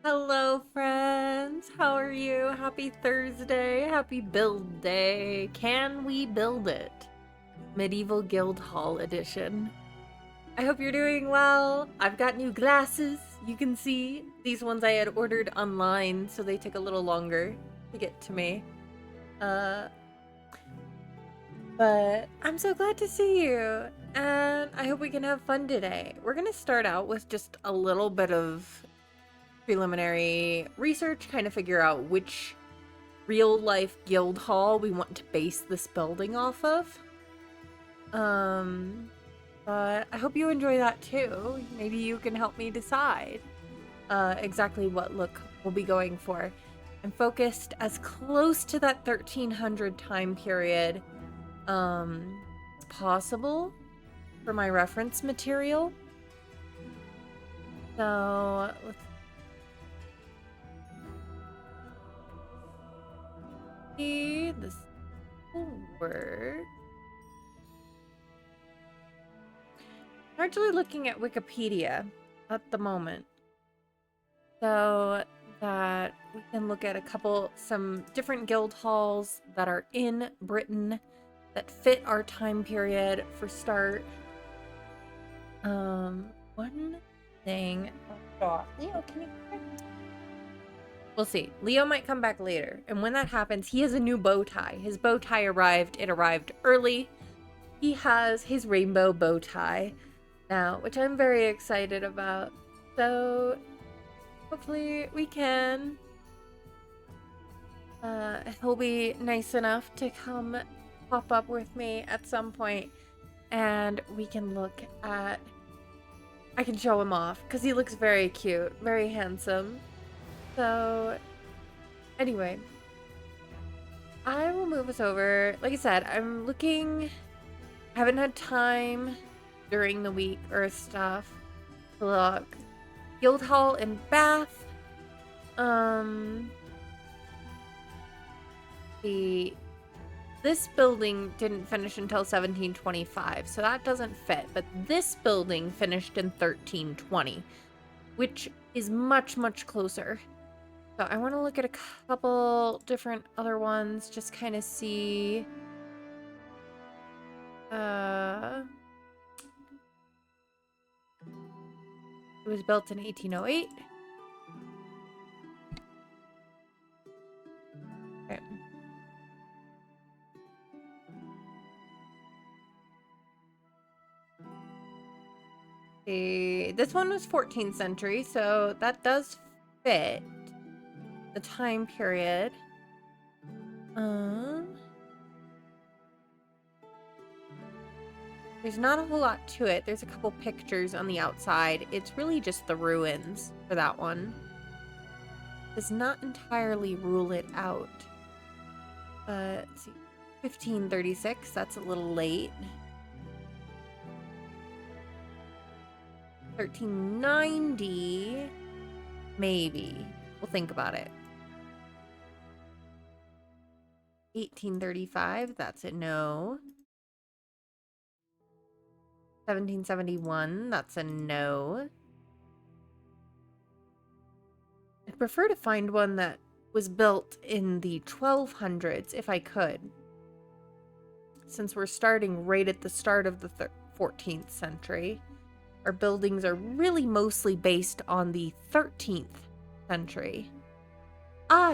Hello, friends. How are you? Happy Thursday. Happy build day. Can we build it? Medieval Guild Hall edition. I hope you're doing well. I've got new glasses. You can see these ones I had ordered online, so they took a little longer to get to me. But I'm so glad to see you, and I hope we can have fun today. We're gonna start out with just a little bit of preliminary research, kind of figure out which real life guild hall we want to base this building off of. But I hope you enjoy that too. Maybe you can help me decide exactly what look we'll be going for. I'm focused as close to that 1300 time period as possible for my reference material. So let's see, this will work. I'm actually looking at Wikipedia at the moment, so that we can look at some different guild halls that are in Britain that fit our time period for start. One thing. Oh, Leo, can you come back? We'll see. Leo might come back later, and when that happens, he has a new bow tie. His bow tie arrived. It arrived early. He has his rainbow bow tie now, which I'm very excited about. So hopefully we can. He'll be nice enough to come pop up with me at some point, and we can look at. I can show him off because he looks very cute, very handsome. So anyway, I will move us over. Like I said, I'm looking. I haven't had time during the week or stuff to look. Guildhall in Bath. This building didn't finish until 1725, so that doesn't fit. But this building finished in 1320, which is much, much closer. So I want to look at a couple different other ones, just kind of see. It was built in 1808. Okay. This one was 14th century, so that does fit the time period. There's not a whole lot to it. There's a couple pictures on the outside. It's really just the ruins for that one. Does not entirely rule it out. Let's see. 1536, that's a little late. 1390, maybe. We'll think about it. 1835, that's a no. 1771, that's a no. I'd prefer to find one that was built in the 1200s if I could, since we're starting right at the start of the 14th century. Our buildings are really mostly based on the 13th century.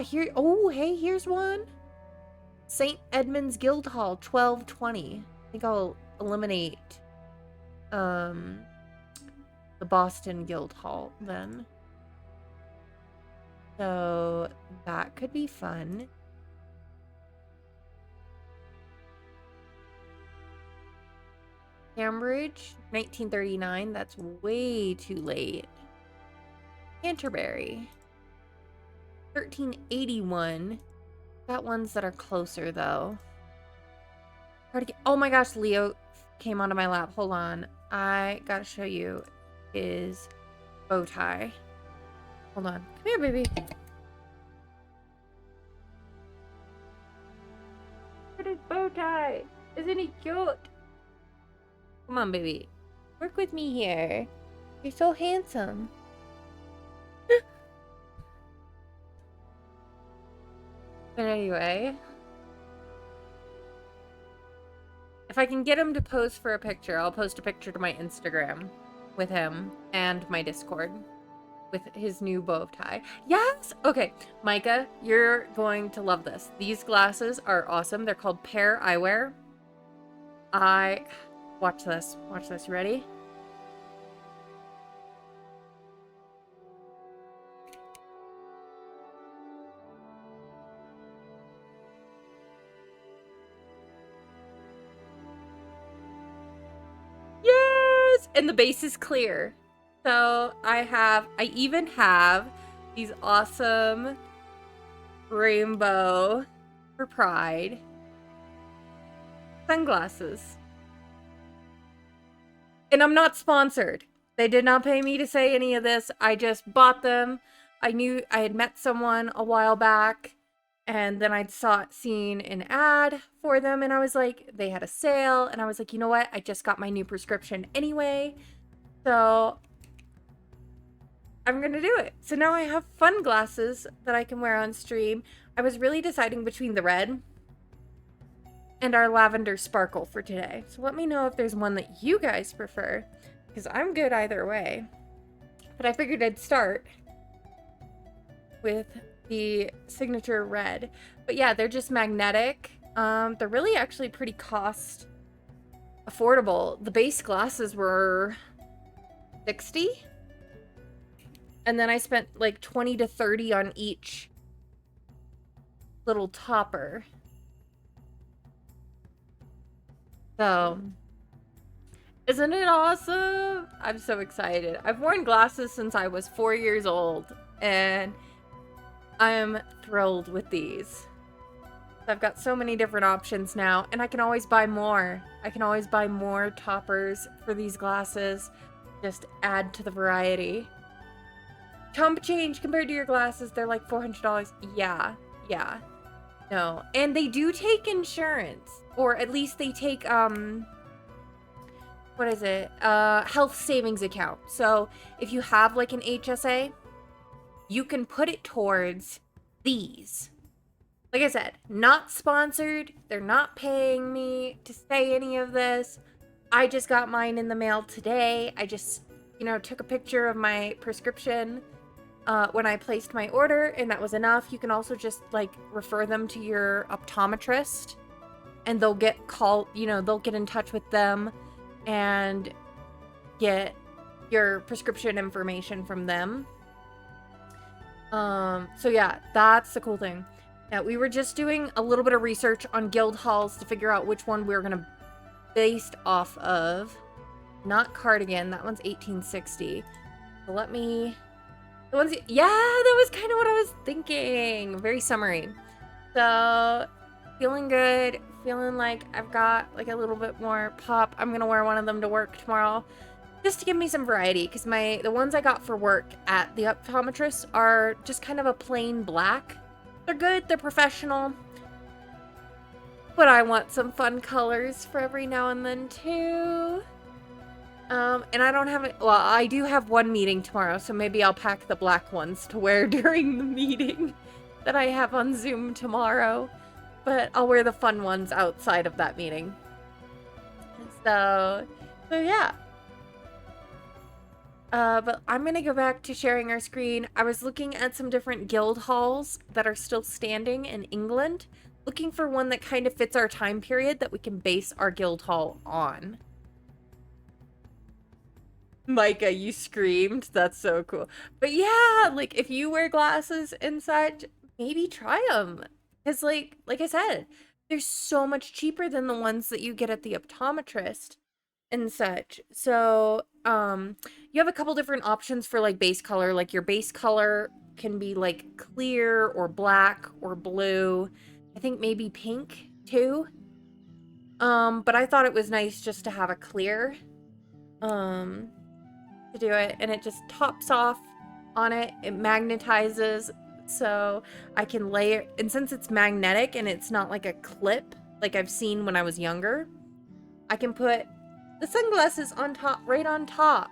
Here, oh, hey, here's one. St. Edmund's Guildhall, 1220. I think I'll eliminate the Boston Guildhall then. So that could be fun. Cambridge, 1939. That's way too late. Canterbury, 1381. Got ones that are closer though. Hard to get. Oh my gosh, Leo came onto my lap. Hold on. I gotta show you his bow tie. Hold on. Come here, baby. Look at his bow tie. Isn't he cute? Come on, baby. Work with me here. You're so handsome. But anyway, if I can get him to pose for a picture, I'll post a picture to my Instagram with him and my Discord with his new bow tie. Yes! Okay, Micah, you're going to love this. These glasses are awesome. They're called Pear Eyewear. Watch this. Watch this. You ready? Yes! And the base is clear. So I even have these awesome rainbow for Pride sunglasses. And I'm not sponsored. They did not pay me to say any of this. I just bought them. I knew I had met someone a while back, and then I'd seen an ad for them, and I was like, they had a sale, and I was like, you know what? I just got my new prescription anyway, so I'm gonna do it. So now I have fun glasses that I can wear on stream. I was really deciding between the red and our lavender sparkle for today. So let me know if there's one that you guys prefer, because I'm good either way. But I figured I'd start with the signature red. But yeah, they're just magnetic. They're really actually pretty cost affordable. The base glasses were $60. And then I spent like $20 to $30 on each little topper. So, isn't it awesome? I'm so excited. I've worn glasses since I was 4 years old, and I am thrilled with these. I've got so many different options now, and I can always buy more. I can always buy more toppers for these glasses. Just add to the variety. Chump change compared to your glasses, they're like $400. Yeah. No. And they do take insurance. Or at least they take, what is it? Health savings account. So if you have like an HSA, you can put it towards these. Like I said, not sponsored. They're not paying me to say any of this. I just got mine in the mail today. I just, took a picture of my prescription when I placed my order, and that was enough. You can also just refer them to your optometrist, and they'll get they'll get in touch with them and get your prescription information from them. So yeah, that's the cool thing. Now, we were just doing a little bit of research on guild halls to figure out which one we were gonna based off of. Not Cardigan, that one's 1860. So let me... yeah, that was kind of what I was thinking. Very summery. So, feeling good. Feeling like I've got a little bit more pop. I'm gonna wear one of them to work tomorrow, just to give me some variety, because the ones I got for work at the optometrist are just kind of a plain black. They're good, they're professional, but I want some fun colors for every now and then too. And I don't have it. Well, I do have one meeting tomorrow, so maybe I'll pack the black ones to wear during the meeting that I have on Zoom tomorrow. But I'll wear the fun ones outside of that meeting. So yeah. But I'm gonna go back to sharing our screen. I was looking at some different guild halls that are still standing in England, looking for one that kind of fits our time period that we can base our guild hall on. Micah, you screamed. That's so cool. But yeah, if you wear glasses and such, maybe try them. Because like I said, they're so much cheaper than the ones that you get at the optometrist and such. So, you have a couple different options for base color. Your base color can be clear or black or blue. I think maybe pink too. But I thought it was nice just to have a clear, to do it, and it just tops off on it. It magnetizes, so I can layer, and since it's magnetic and it's not like a clip like I've seen when I was younger, I can put the sunglasses on top, right on top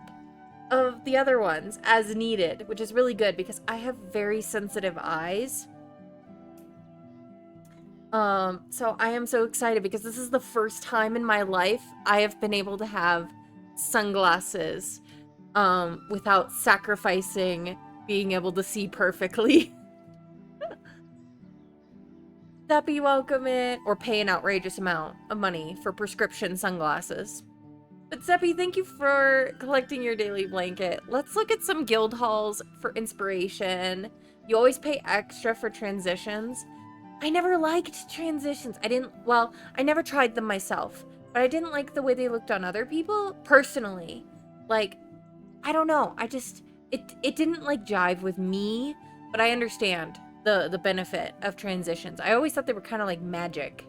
of the other ones as needed, which is really good because I have very sensitive eyes. So I am so excited because this is the first time in my life I have been able to have sunglasses without sacrificing being able to see perfectly. Deppy welcome it, or pay an outrageous amount of money for prescription sunglasses. But Zeppy, thank you for collecting your daily blanket. Let's look at some guild halls for inspiration. You always pay extra for transitions. I never liked transitions. I never tried them myself, but I didn't like the way they looked on other people, personally. Like, I don't know. It didn't, like, jive with me, but I understand the benefit of transitions. I always thought they were kind of like magic.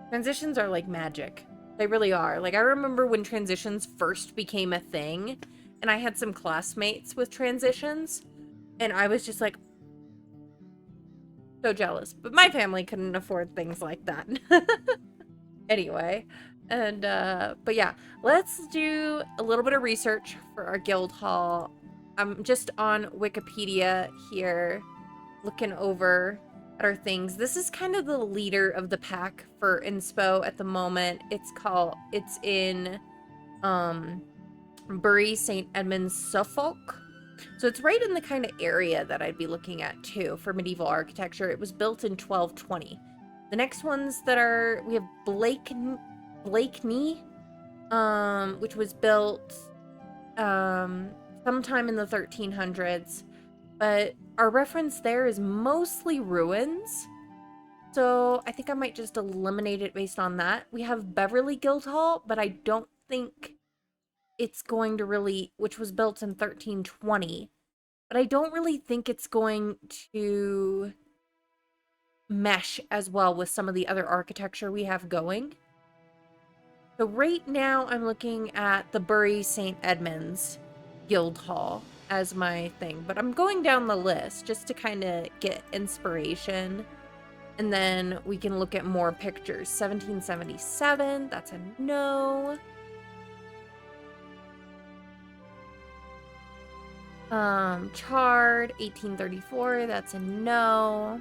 Transitions are like magic. They really are. Like, I remember when transitions first became a thing, and I had some classmates with transitions, and I was just like, so jealous. But my family couldn't afford things like that. Anyway, and, but yeah, let's do a little bit of research for our guild hall. I'm just on Wikipedia here, looking over at our things. This is kind of the leader of the pack for inspo at the moment. It's in Bury St. Edmunds, Suffolk. So it's right in the kind of area that I'd be looking at too for medieval architecture. It was built in 1220. The next ones that are, we have Blakeney, which was built sometime in the 1300s, but our reference there is mostly ruins. So I think I might just eliminate it based on that. We have Beverly Guildhall, but I don't think it's going to really, which was built in 1320, but I don't really think it's going to mesh as well with some of the other architecture we have going. So right now I'm looking at the Bury St. Edmunds Guildhall as my thing, but I'm going down the list just to kind of get inspiration, and then we can look at more pictures. 1777, that's a no. Chard, 1834, that's a no.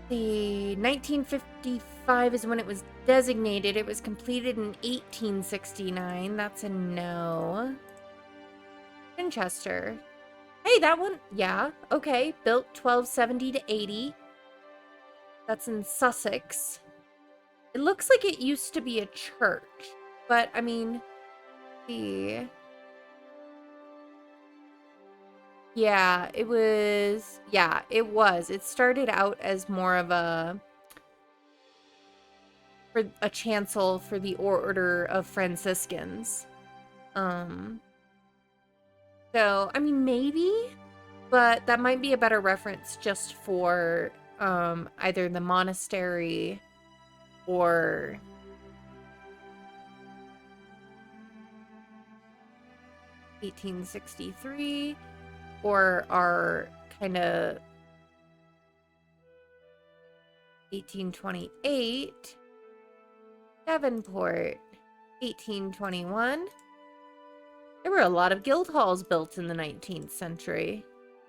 The 1955 is when it was designated. It was completed in 1869. That's a no. Winchester. Hey, that one, yeah, okay. Built 1270 to 80. That's in Sussex. It looks like it used to be a church, but I mean, yeah, it was. Yeah, it was. It started out as more of a chancel for the Order of Franciscans. So, I mean, maybe, but that might be a better reference just for either the monastery or 1863, or our kind of 1828, Devonport, 1821. There were a lot of guild halls built in the 19th century.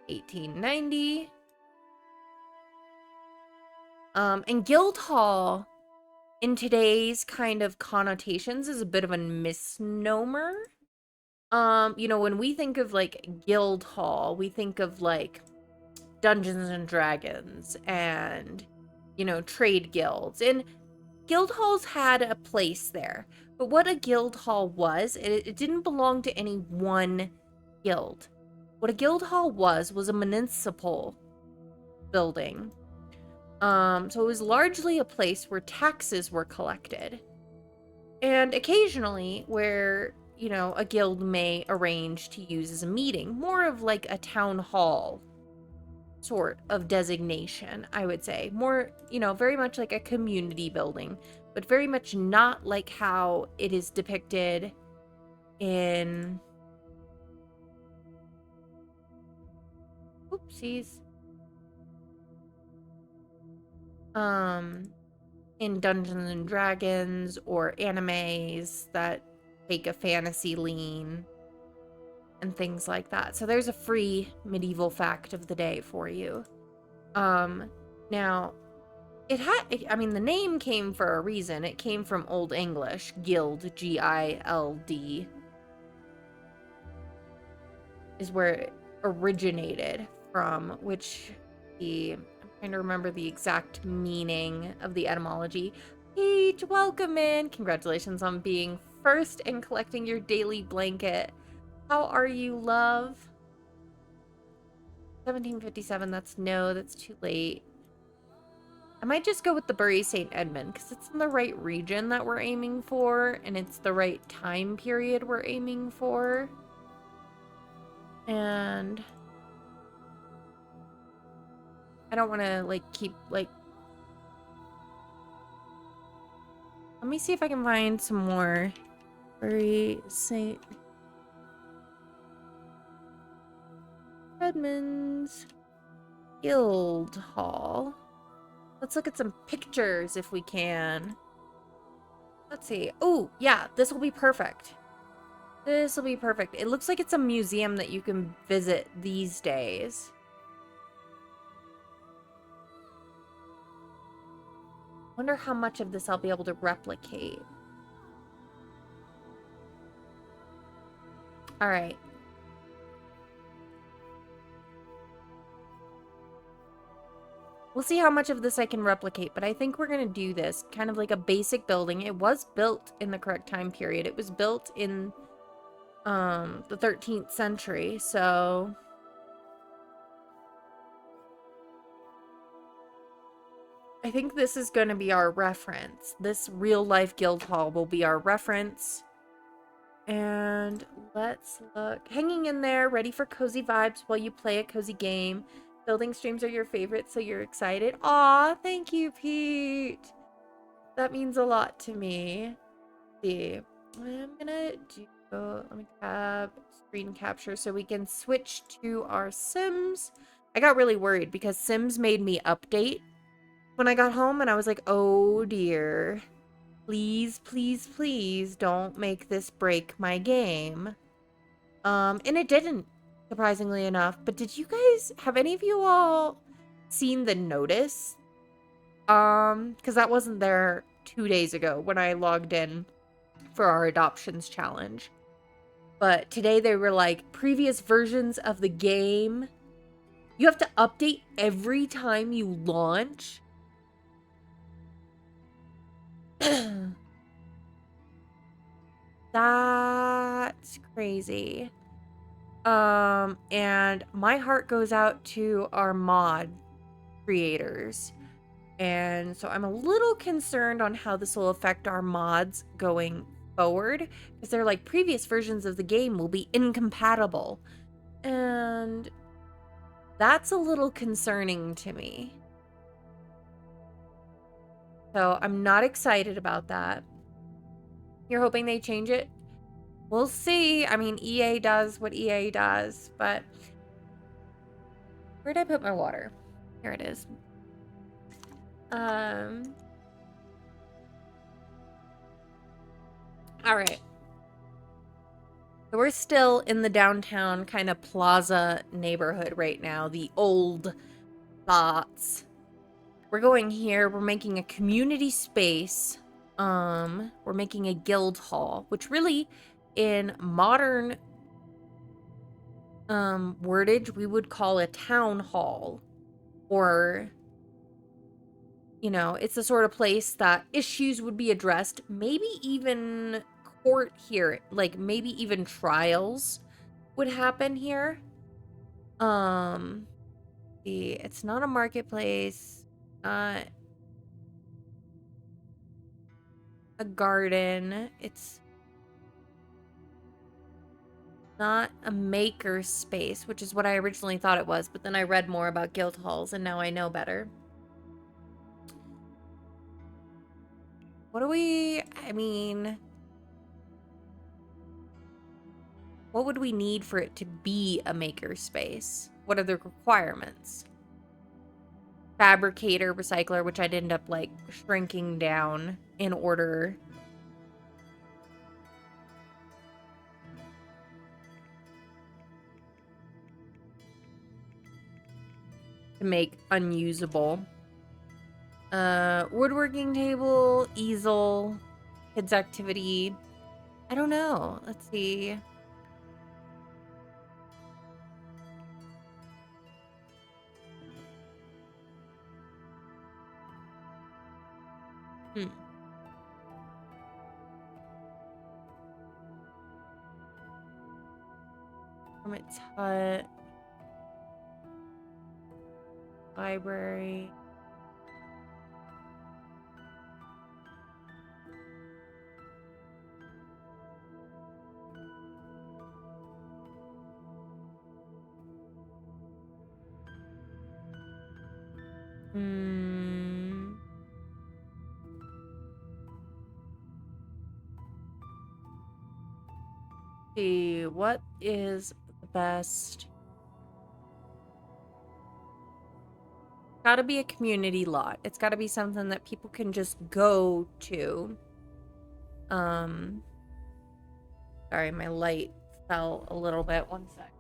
1890. And guild hall, in today's kind of connotations, is a bit of a misnomer. You know, when we think of, like, guild hall, we think of, like, Dungeons and Dragons and, you know, trade guilds. And guild halls had a place there. But what a guild hall was, it didn't belong to any one guild. What a guild hall was a municipal building. So it was largely a place where taxes were collected. And occasionally where, you know, a guild may arrange to use as a meeting. More of like a town hall sort of designation, I would say. More, you know, very much like a community building, but very much not like how it is depicted in... Oopsies. In Dungeons and Dragons or animes that take a fantasy lean and things like that. So there's a free medieval fact of the day for you. Now, I mean, the name came for a reason. It came from Old English, gild, G-I-L-D, is where it originated from, which I'm trying to remember the exact meaning of the etymology. Peach, welcome in. Congratulations on being first and collecting your daily blanket. How are you, love? 1757, that's too late. I might just go with the Bury St. Edmund, because it's in the right region that we're aiming for, and it's the right time period we're aiming for. And I don't want to, like, keep, like... Let me see if I can find some more. Bury St. Edmunds Guild Hall. Let's look at some pictures if we can. Let's see. Oh, yeah, this will be perfect. This will be perfect. It looks like it's a museum that you can visit these days. Wonder how much of this I'll be able to replicate. All right. We'll see how much of this I can replicate, but I think we're going to do this kind of like a basic building. It was built in the correct time period. It was built in the 13th century, so I think this is going to be our reference. This real life guild hall will be our reference. And let's look. Hanging in there, ready for cozy vibes while you play a cozy game. Building streams are your favorite, so you're excited. Aw, thank you, Pete. That means a lot to me. Let's see, I'm gonna do, let me tab screen capture so we can switch to our Sims. I got really worried because Sims made me update when I got home, and I was like, oh dear. Please, please, please don't make this break my game. And it didn't, surprisingly enough. But did you guys, have any of you all seen the notice? Because that wasn't there 2 days ago when I logged in for our adoptions challenge. But today they were like, previous versions of the game, you have to update every time you launch. That's crazy. And my heart goes out to our mod creators. And so I'm a little concerned on how this will affect our mods going forward, because they're like, previous versions of the game will be incompatible. And that's a little concerning to me. So I'm not excited about that. You're hoping they change it? We'll see. I mean, EA does what EA does, but where'd I put my water? Here it is. All right. So we're still in the downtown kind of plaza neighborhood right now, the old thoughts. We're going here, we're making a community space. We're making a guild hall, which really in modern wordage we would call a town hall, or you know, it's the sort of place that issues would be addressed, maybe even court here, like maybe even trials would happen here. It's not a marketplace, not a garden, it's not a maker space, which is what I originally thought it was, but then I read more about guild halls and now I know better. What do we, I mean, what would we need for it to be a maker space? What are the requirements? Fabricator, recycler, which I'd end up like shrinking down in order. to make unusable. Woodworking table, easel, kids activity. I don't know. Let's see. Hermit's hut. Library. See, what is the best? Gotta be a community lot. It's gotta be something that people can just go to. Sorry, my light fell a little bit. One sec.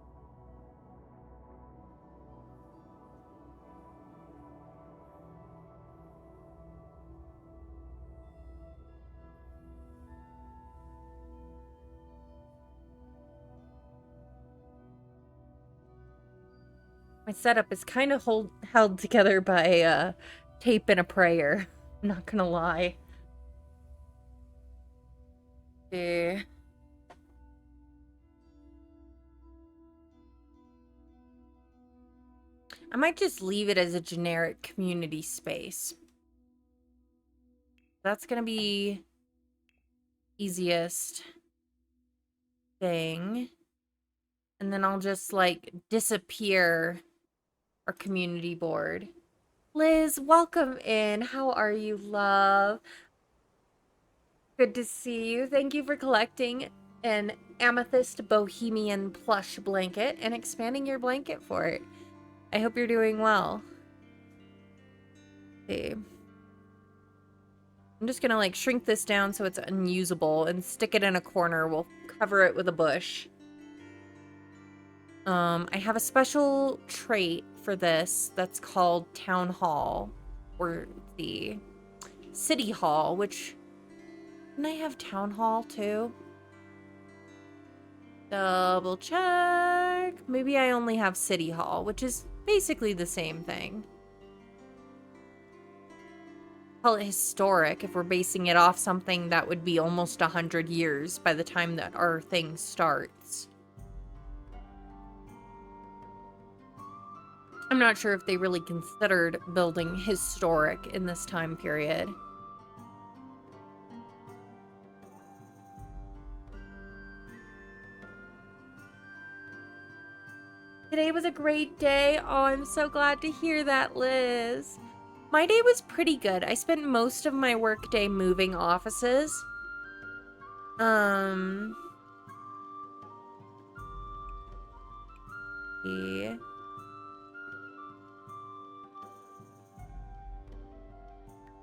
My setup is kind of held together by tape and a prayer. I'm not gonna lie. Yeah. I might just leave it as a generic community space. That's gonna be easiest thing. And then I'll just like disappear our community board. Liz, welcome in. How are you, love? Good to see you. Thank you for collecting an amethyst bohemian plush blanket and expanding your blanket for it. I hope you're doing well. See. I'm just gonna like shrink this down so it's unusable and stick it in a corner. We'll cover it with a bush. I have a special trait for this that's called Town Hall, or the City Hall, which... Can I have Town Hall too? Double check. Maybe I only have City Hall, which is basically the same thing. Call it historic if we're basing it off something that would be almost 100 years by the time that our thing starts. I'm not sure if they really considered building historic in this time period. Today was a great day. Oh, I'm so glad to hear that, Liz. My day was pretty good. I spent most of my workday moving offices. Yeah.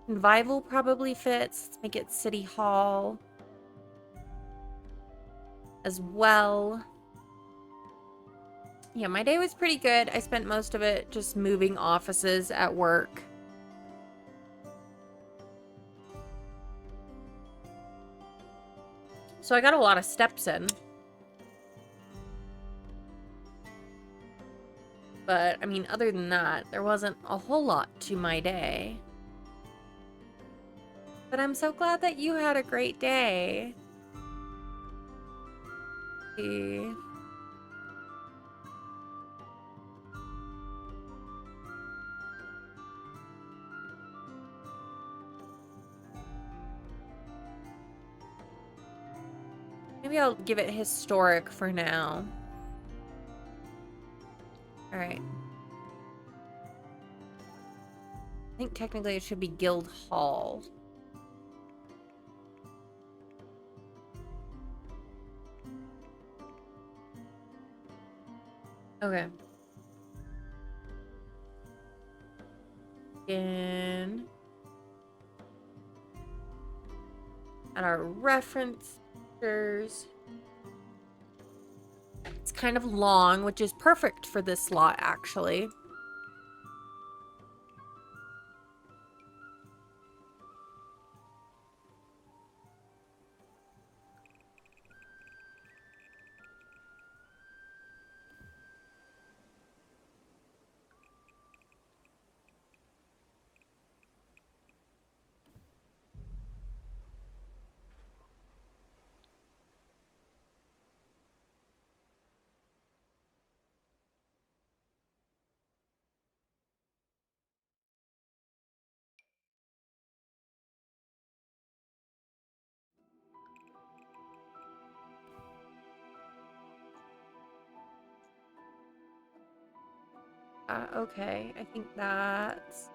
Vival probably fits. Let's make it City Hall as well. Yeah, my day was pretty good. I spent most of it just moving offices at work. So I got a lot of steps in. But, I mean, other than that, there wasn't a whole lot to my day. But I'm so glad that you had a great day. Okay. Maybe I'll give it historic for now. Alright. I think technically it should be Guild Hall. Okay. Again. At our references. It's kind of long, which is perfect for this slot, actually. Okay, I think that's...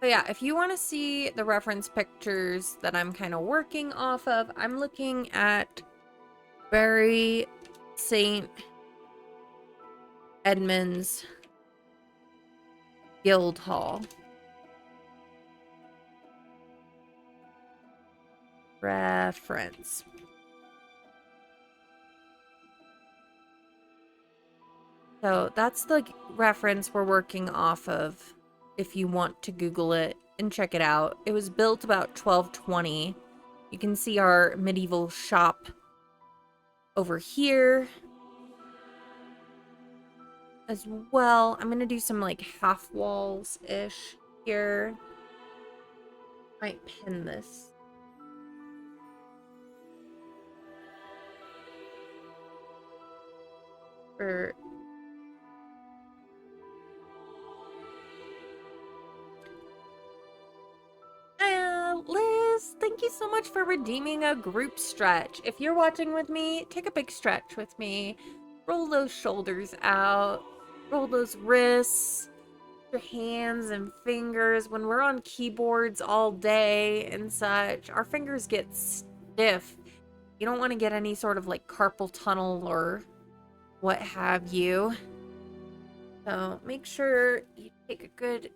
So yeah, if you want to see the reference pictures that I'm kind of working off of, I'm looking at Bury St. Edmunds Guildhall. Reference. So that's the reference we're working off of if you want to Google it and check it out. It was built about 1220. You can see our medieval shop over here as well. I'm gonna do some like half walls-ish here. Might pin this. For Liz, thank you so much for redeeming a group stretch. If you're watching with me, take a big stretch with me. Roll those shoulders out. Roll those wrists, your hands and fingers. When we're on keyboards all day and such, our fingers get stiff. You don't want to get any sort of like carpal tunnel or what have you. So make sure you take a good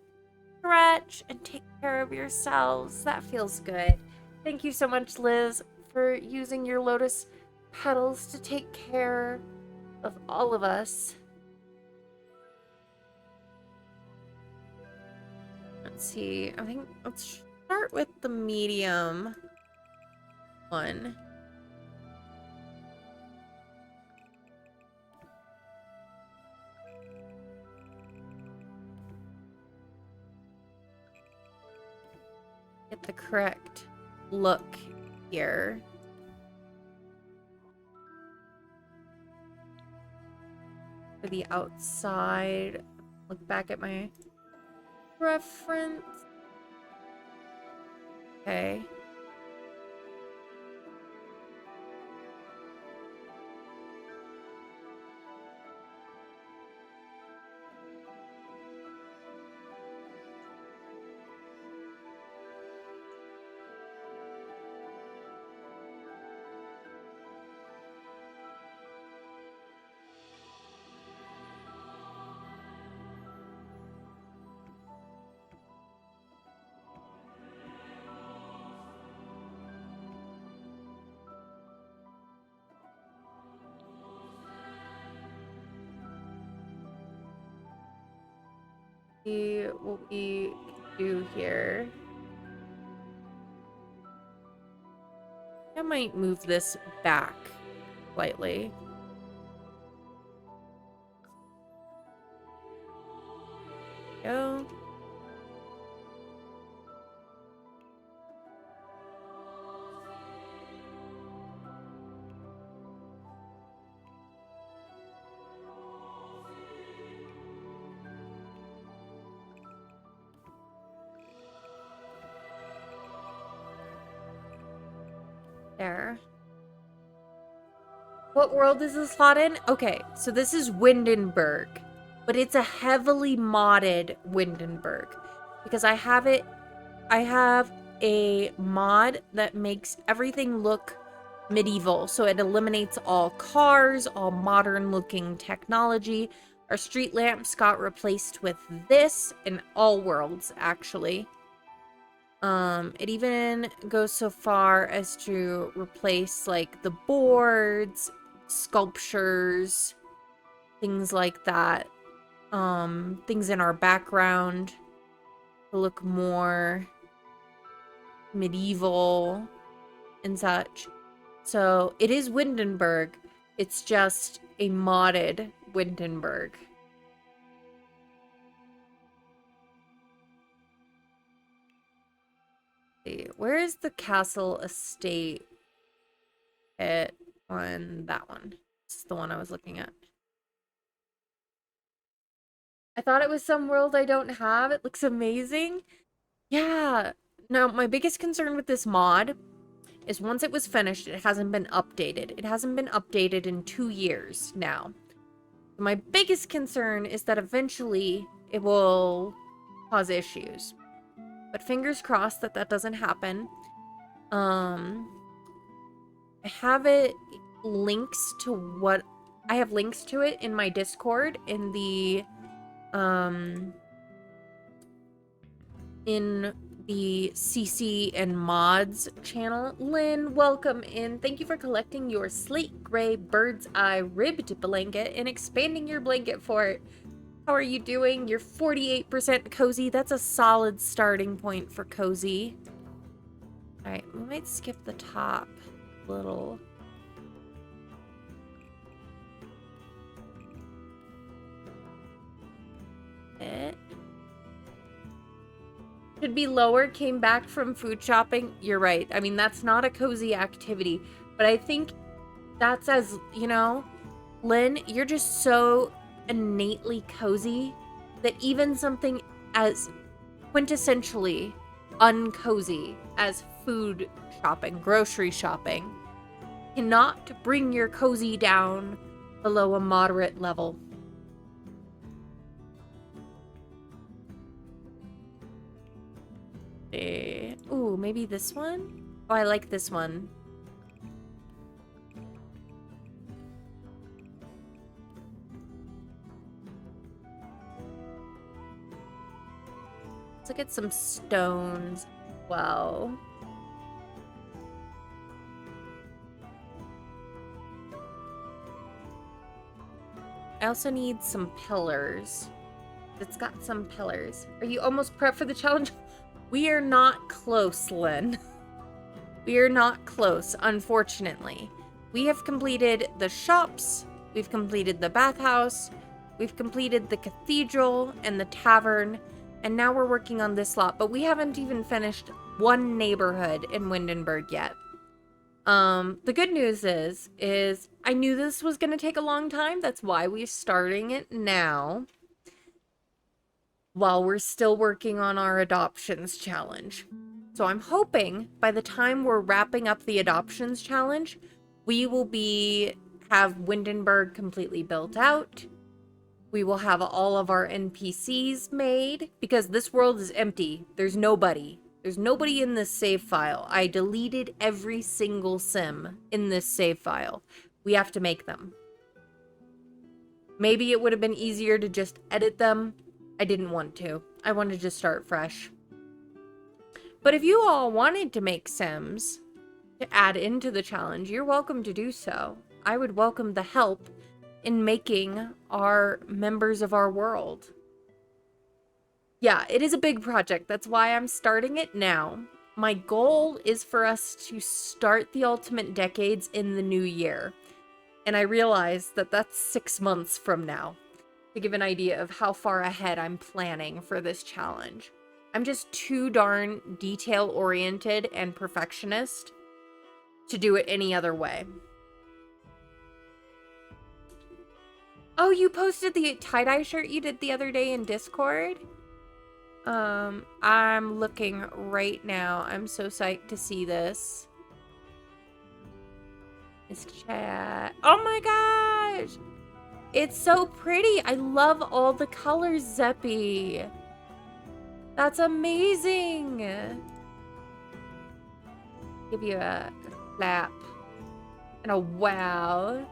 stretch and take care of yourselves. That feels good. Thank you so much, Liz, for using your lotus petals to take care of all of us. Let's see. I think let's start with the medium one. Get the correct look here. For the outside, look back at my reference. Okay. See what we do here. I might move this back slightly. Go. There. What world is this slot in? Okay, so this is Windenburg, but it's a heavily modded Windenburg because I have a mod that makes everything look medieval. So it eliminates all cars, all modern looking technology. Our street lamps got replaced with this in all worlds, actually. It even goes so far as to replace like the boards, sculptures, things like that. Things in our background to look more medieval and such. So it is Windenburg. It's just a modded Windenburg. Where is the castle estate at on that one? This is the one I was looking at. I thought it was some world I don't have. It looks amazing. Yeah. Now, my biggest concern with this mod is once it was finished, it hasn't been updated. It hasn't been updated in 2 years now. My biggest concern is that eventually it will cause issues. But fingers crossed that that doesn't happen. I have it links to what I have links to it in my Discord in the CC and Mods channel. Lynn, welcome in. Thank you for collecting your slate gray bird's eye ribbed blanket and expanding your blanket fort. How are you doing? You're 48% cozy. That's a solid starting point for cozy. All right, we might skip the top a little. Should be lower, came back from food shopping. You're right. I mean, that's not a cozy activity, but I think that's as, you know, Lynn, you're just so innately cozy that even something as quintessentially uncozy as food shopping, grocery shopping, cannot bring your cozy down below a moderate level. Ooh, maybe this one? Oh, I like this one. Let's look at some stones as well. I also need some pillars. It's got some pillars. Are you almost prepped for the challenge? We are not close, Lynn. We are not close, unfortunately. We have completed the shops, we've completed the bathhouse, we've completed the cathedral and the tavern, and now we're working on this lot, but we haven't even finished one neighborhood in Windenburg yet. The good news is I knew this was going to take a long time. That's why we're starting it now, while we're still working on our adoptions challenge. So I'm hoping by the time we're wrapping up the adoptions challenge, we will have Windenburg completely built out. We will have all of our NPCs made, because this world is empty. There's nobody. There's nobody in this save file. I deleted every single sim in this save file. We have to make them. Maybe it would have been easier to just edit them. I didn't want to. I wanted to start fresh. But if you all wanted to make sims to add into the challenge, you're welcome to do so. I would welcome the help in making our members of our world. Yeah, it is a big project. That's why I'm starting it now. My goal is for us to start the Ultimate Decades in the new year. And I realize that that's 6 months from now, to give an idea of how far ahead I'm planning for this challenge. I'm just too darn detail-oriented and perfectionist to do it any other way. Oh, you posted the tie-dye shirt you did the other day in Discord? I'm looking right now. I'm so psyched to see this. This chat. Oh my gosh! It's so pretty. I love all the colors, Zeppy. That's amazing. Give you a clap and a wow.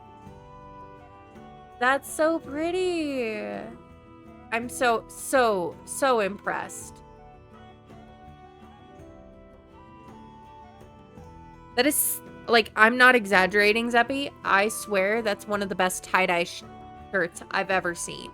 That's so pretty. I'm so impressed. That is, like, I'm not exaggerating, Zeppy. I swear that's one of the best tie-dye shirts I've ever seen.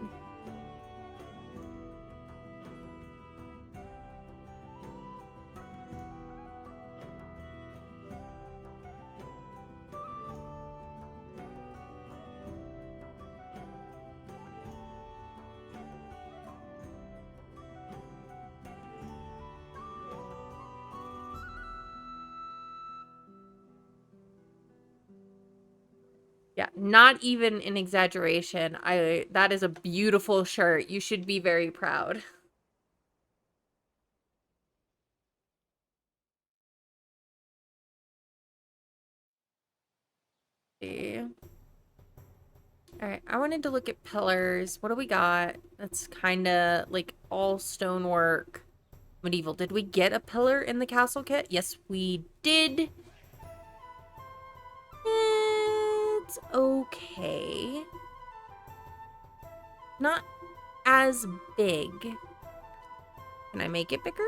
Yeah, not even an exaggeration. That is a beautiful shirt. You should be very proud. see. Alright, I wanted to look at pillars. What do we got? That's kind of like all stonework. Medieval. Did we get a pillar in the castle kit? Yes, we did. It's okay. Not as big. Can I make it bigger?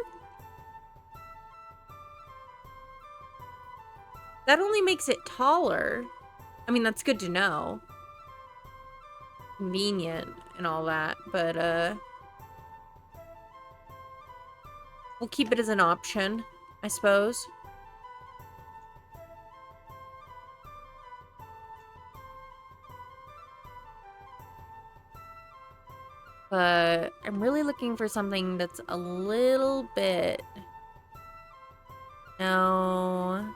That only makes it taller. I mean, that's good to know. Convenient and all that, but we'll keep it as an option, I suppose. But I'm really looking for something that's a little bit... No.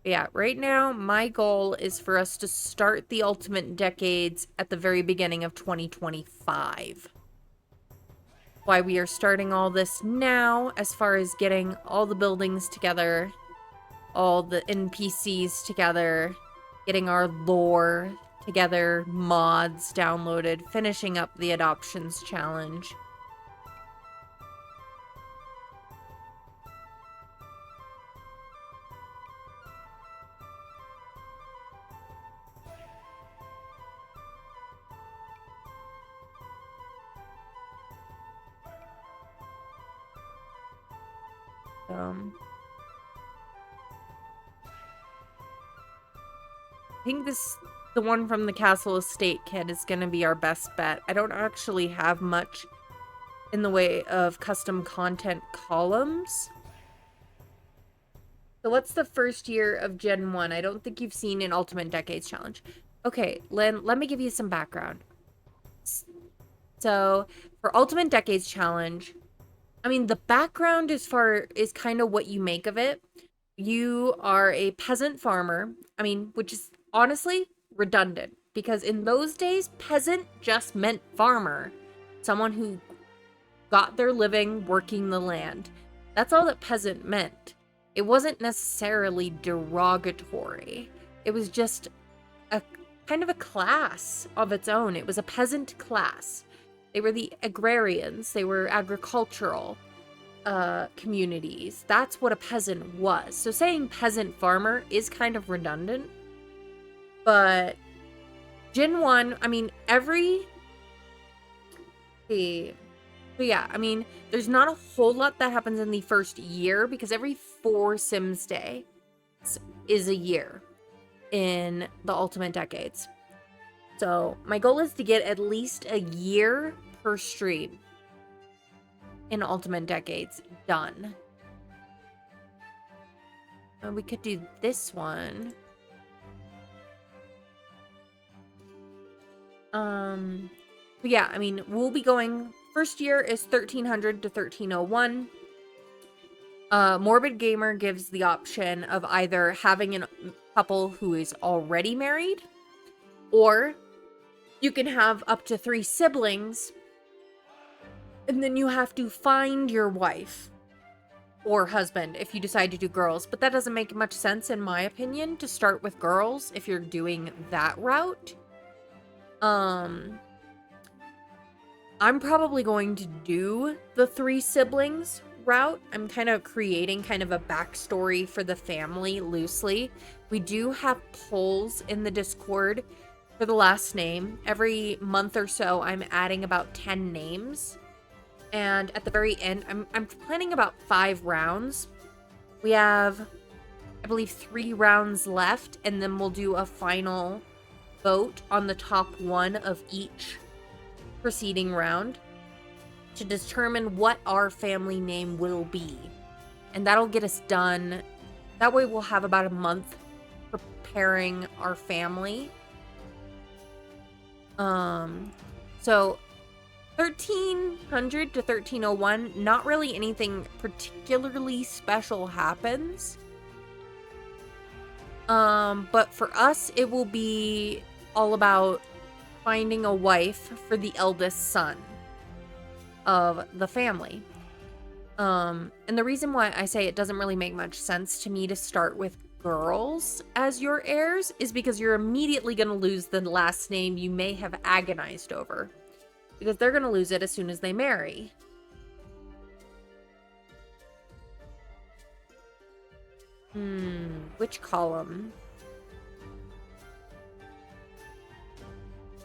Yeah, right now, my goal is for us to start the Ultimate Decades at the very beginning of 2025. Why we are starting all this now, as far as getting all the buildings together, all the NPCs together, getting our lore together, mods downloaded, finishing up the adoptions challenge. I think the one from the Castle Estate kit is going to be our best bet. I don't actually have much in the way of custom content columns. So what's the first year of Gen 1? I don't think you've seen an Ultimate Decades Challenge. Okay, Lynn, let me give you some background. So for Ultimate Decades Challenge, I mean, the background is kind of what you make of it. You are a peasant farmer, I mean, which is honestly redundant, because in those days, peasant just meant farmer. Someone who got their living working the land. That's all that peasant meant. It wasn't necessarily derogatory. It was just a kind of a class of its own. It was a peasant class. They were the agrarians. They were agricultural communities. That's what a peasant was. So saying peasant farmer is kind of redundant. But Gen 1, I mean, yeah, I mean, there's not a whole lot that happens in the first year, because every 4 Sims Day is a year in the Ultimate Decades. So my goal is to get at least a year per stream in Ultimate Decades done. We could do this one. But yeah, I mean, we'll be going, first year is 1300 to 1301. Morbid Gamer gives the option of either having a couple who is already married, or you can have up to 3 siblings, and then you have to find your wife or husband if you decide to do girls. But that doesn't make much sense, in my opinion, to start with girls if you're doing that route. I'm probably going to do the 3 siblings route. I'm kind of creating kind of a backstory for the family loosely. We do have polls in the Discord for the last name. Every month or so, I'm adding about 10 names. And at the very end, I'm planning about 5 rounds. We have, I believe, 3 rounds left, and then we'll do a final vote on the top 1 of each preceding round to determine what our family name will be. And that'll get us done. That way we'll have about a month preparing our family. So 1300 to 1301, not really anything particularly special happens. But for us, it will be all about finding a wife for the eldest son of the family. And the reason why I say it doesn't really make much sense to me to start with girls as your heirs is because you're immediately going to lose the last name you may have agonized over. Because they're going to lose it as soon as they marry. Which column?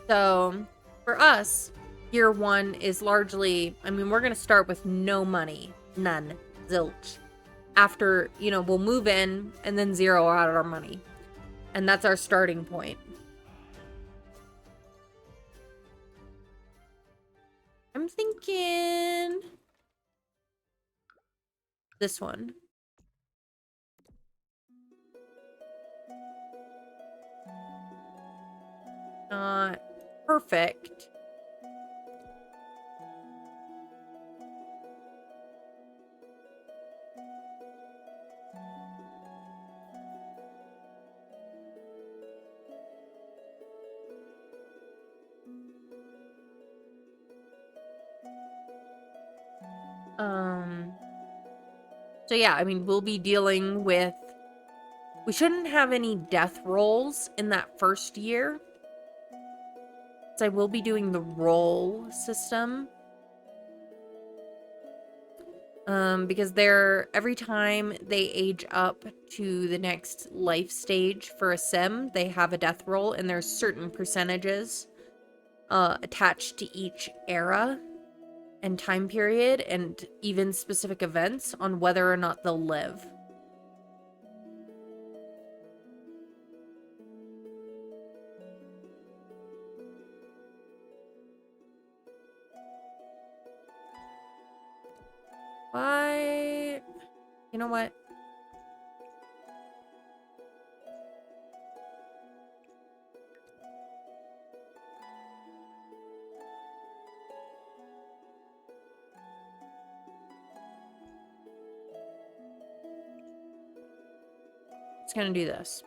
So, for us, year one is largely, I mean, we're going to start with no money. None. Zilch. After, you know, we'll move in and then zero out our money. And that's our starting point. I'm thinking this one. Not perfect. So yeah, I mean, we'll be dealing with, we shouldn't have any death rolls in that first year. So I will be doing the roll system. Because every time they age up to the next life stage for a sim, they have a death roll, and there's certain percentages attached to each era and time period, and even specific events on whether or not they'll live. Why? You know what? It's gonna do this.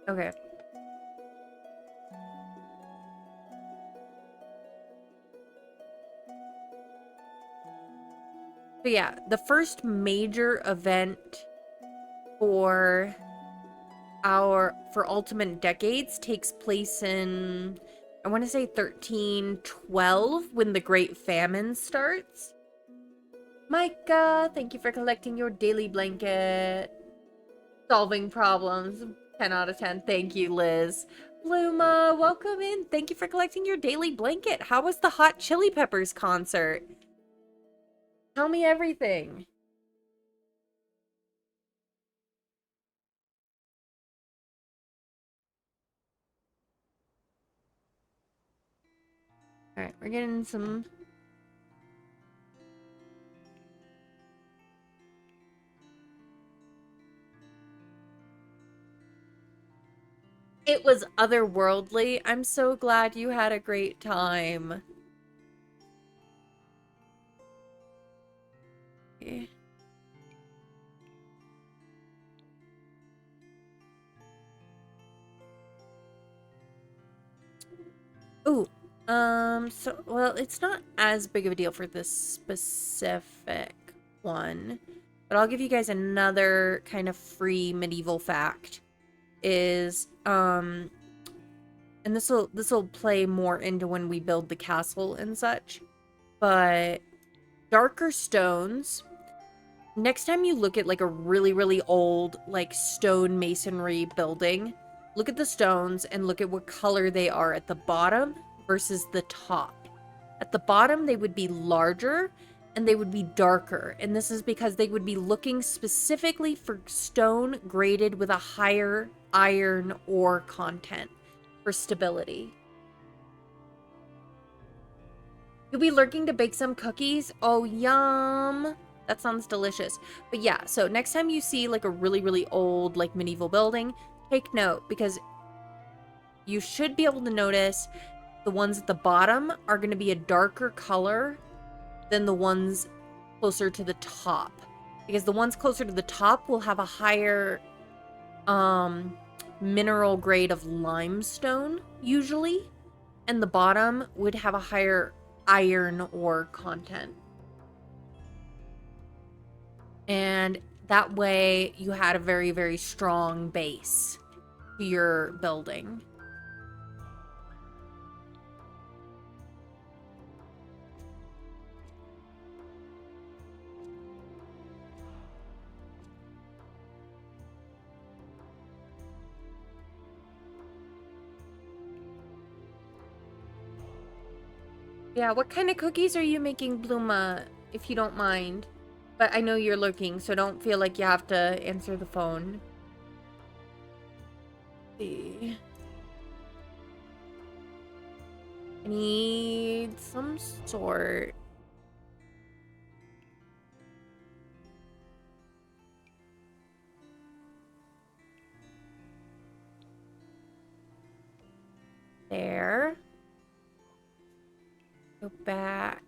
Okay. So yeah, the first major event for Ultimate Decades takes place in, I want to say 1312, when the Great Famine starts. Micah, thank you for collecting your daily blanket. Solving problems. 10 out of 10. Thank you, Liz. Bluma, welcome in. Thank you for collecting your daily blanket. How was the Hot Chili Peppers concert? Tell me everything. Alright, we're getting some... It was otherworldly. I'm so glad you had a great time. Okay. Ooh, so, well, it's not as big of a deal for this specific one, but I'll give you guys another kind of free medieval fact. Is, and this'll play more into when we build the castle and such, but darker stones, next time you look at like a really, really old, like stone masonry building, look at the stones and look at what color they are at the bottom versus the top. At the bottom, they would be larger and they would be darker. And this is because they would be looking specifically for stone graded with a higher iron ore content for stability. You'll be lurking to bake some cookies? Oh, yum. That sounds delicious. But yeah, so next time you see like a really, really old like medieval building, take note, because you should be able to notice the ones at the bottom are going to be a darker color than the ones closer to the top. Because the ones closer to the top will have a higher mineral grade of limestone, usually. And the bottom would have a higher iron ore content. And that way you had a very, very strong base to your building. Yeah, what kind of cookies are you making, Bluma, if you don't mind? But I know you're looking, so don't feel like you have to answer the phone. Let's see. I need some sort. There. Go back.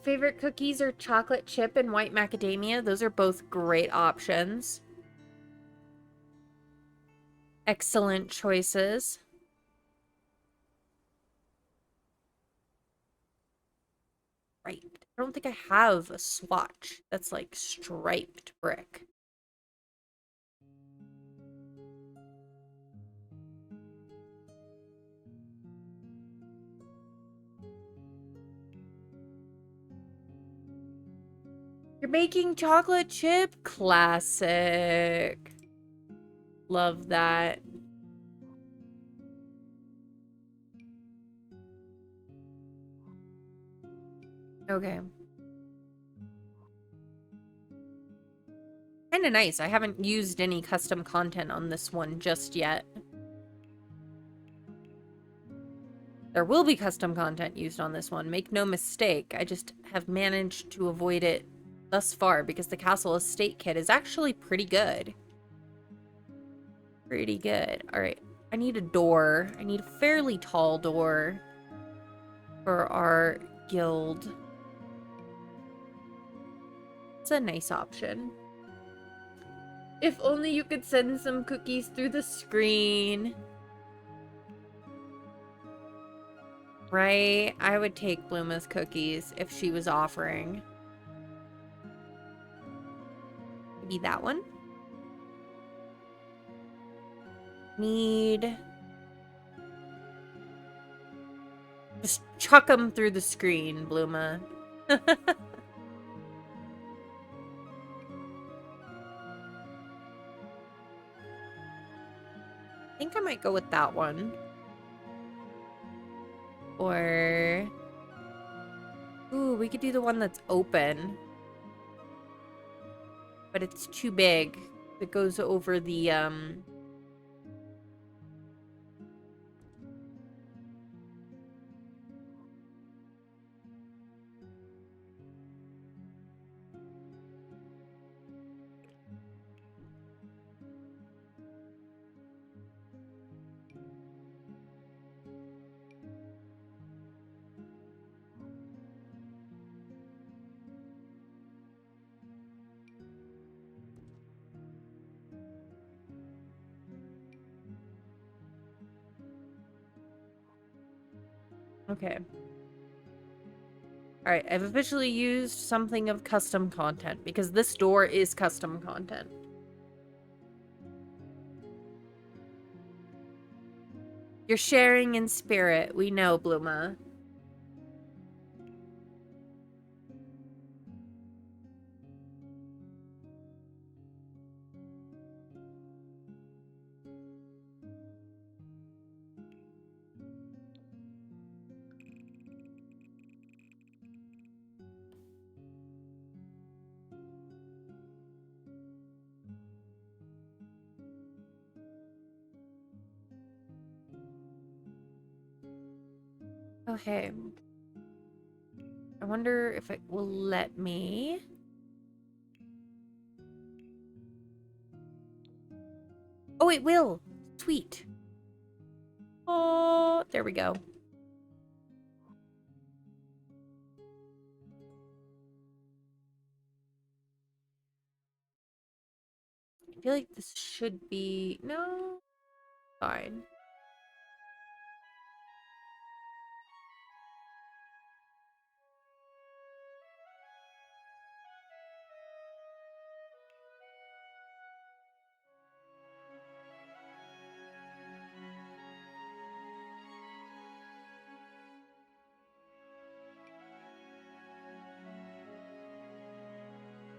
Favorite cookies are chocolate chip and white macadamia. Those are both great options. Excellent choices. Right. I don't think I have a swatch that's like striped brick. You're baking chocolate chip? Classic. Love that. Okay. Kind of nice. I haven't used any custom content on this one just yet. There will be custom content used on this one. Make no mistake. I just have managed to avoid it thus far because the Castle Estate kit is actually pretty good. Pretty good. Alright. I need a door. I need a fairly tall door for our guild. It's a nice option. If only you could send some cookies through the screen. Right? I would take Bluma's cookies if she was offering. Maybe that one? Need... Just chuck them through the screen, Bluma. I think I might go with that one. Or... Ooh, we could do the one that's open. But it's too big. It goes over the, Okay. Alright, I've officially used something of custom content because this door is custom content. You're sharing in spirit. We know, Bluma. Okay. I wonder if it will let me. Oh, it will. Sweet. Oh, there we go. I feel like this should be... No. Fine.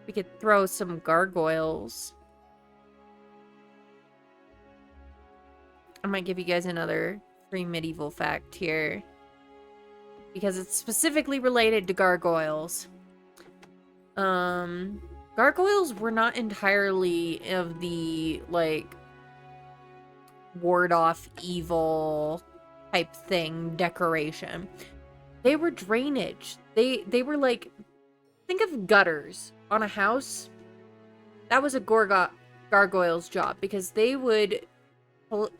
We could throw some gargoyles. I might give you guys another free medieval fact here, because it's specifically related to gargoyles. Gargoyles were not entirely of the, like, ward off evil type thing decoration. They were drainage. They were like, think of gutters on a house. That was a gargoyle's job, because they would,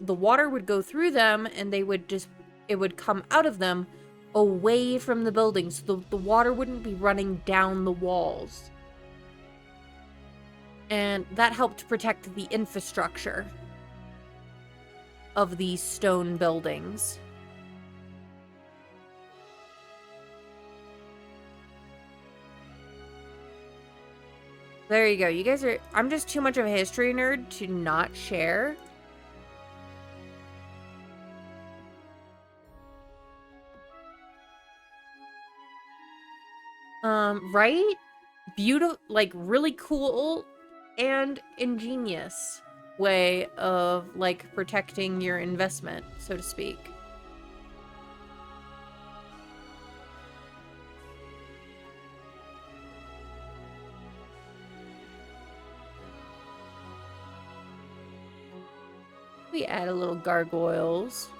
the water would go through them and they would just, it would come out of them away from the building, so the water wouldn't be running down the walls. And that helped protect the infrastructure of these stone buildings. There you go. You guys are... I'm just too much of a history nerd to not share. Right? Beautiful, like, really cool and ingenious way of, like, protecting your investment, so to speak. We add a little gargoyles.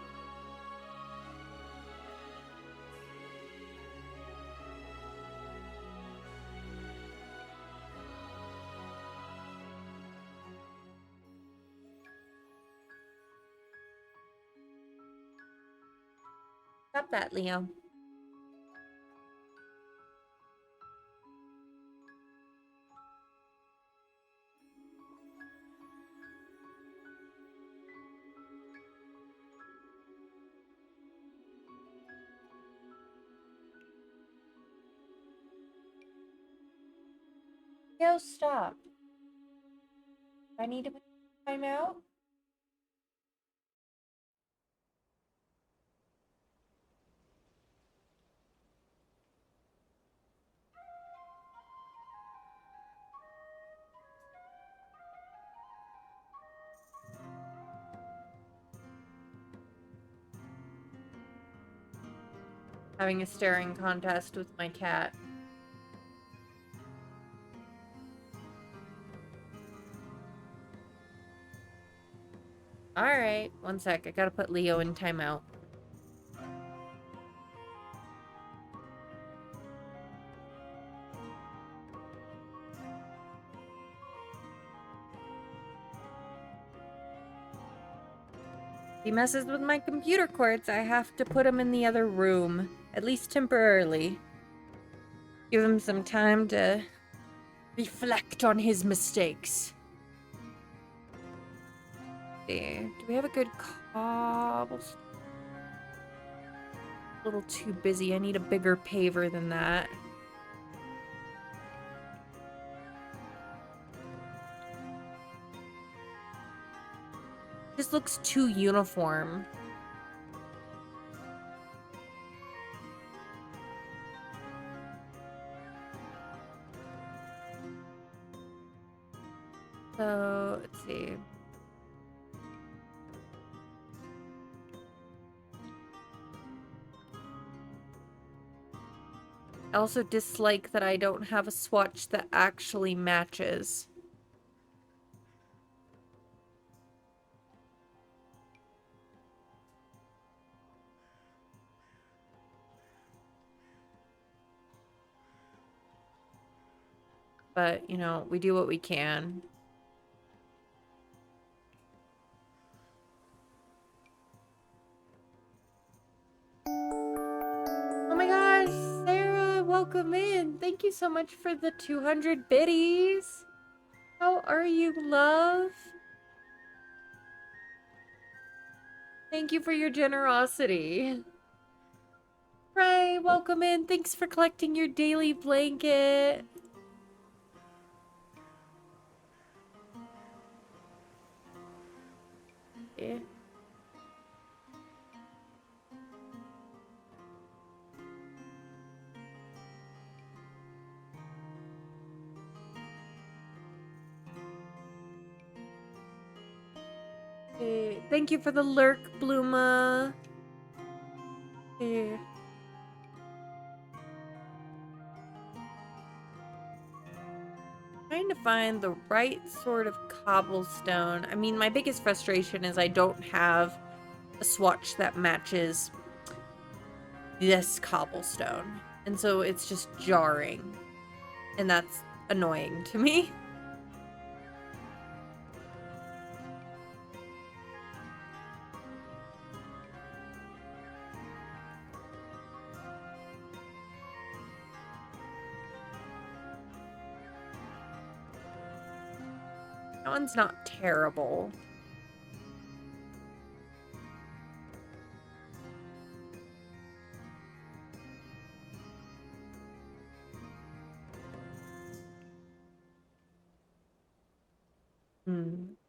Stop that, Leo. Leo, stop. I need to put time out. Having a staring contest with my cat. Alright, one sec. I gotta put Leo in timeout. If he messes with my computer cords, I have to put him in the other room. At least temporarily. Give him some time to reflect on his mistakes. Do we have a good cobblestone? A little too busy. I need a bigger paver than that. This looks too uniform. So, let's see. I also dislike that I don't have a swatch that actually matches. but, you know, we do what we can. Oh my gosh, Sarah, welcome in. Thank you so much for the 200 biddies. How are you, love? Thank you for your generosity. Ray, welcome in. Thanks for collecting your daily blanket. Yeah. Thank you for the lurk, Bluma. Trying to find the right sort of cobblestone. I mean, my biggest frustration is I don't have a swatch that matches this cobblestone. And so it's just jarring. And that's annoying to me. That one's not terrible.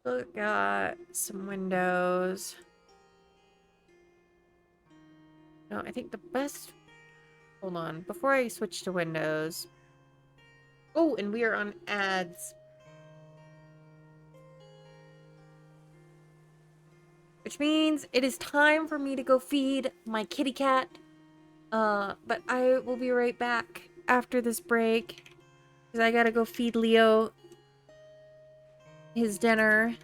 Look at some windows. No, I think the best... Hold on. Before I switch to windows... Oh, and we are on ads. Which means it is time for me to go feed my kitty cat. But I will be right back after this break. Because I gotta go feed Leo his dinner.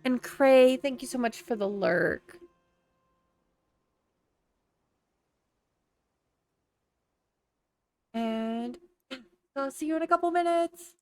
And Cray, thank you so much for the lurk. And I'll see you in a couple minutes.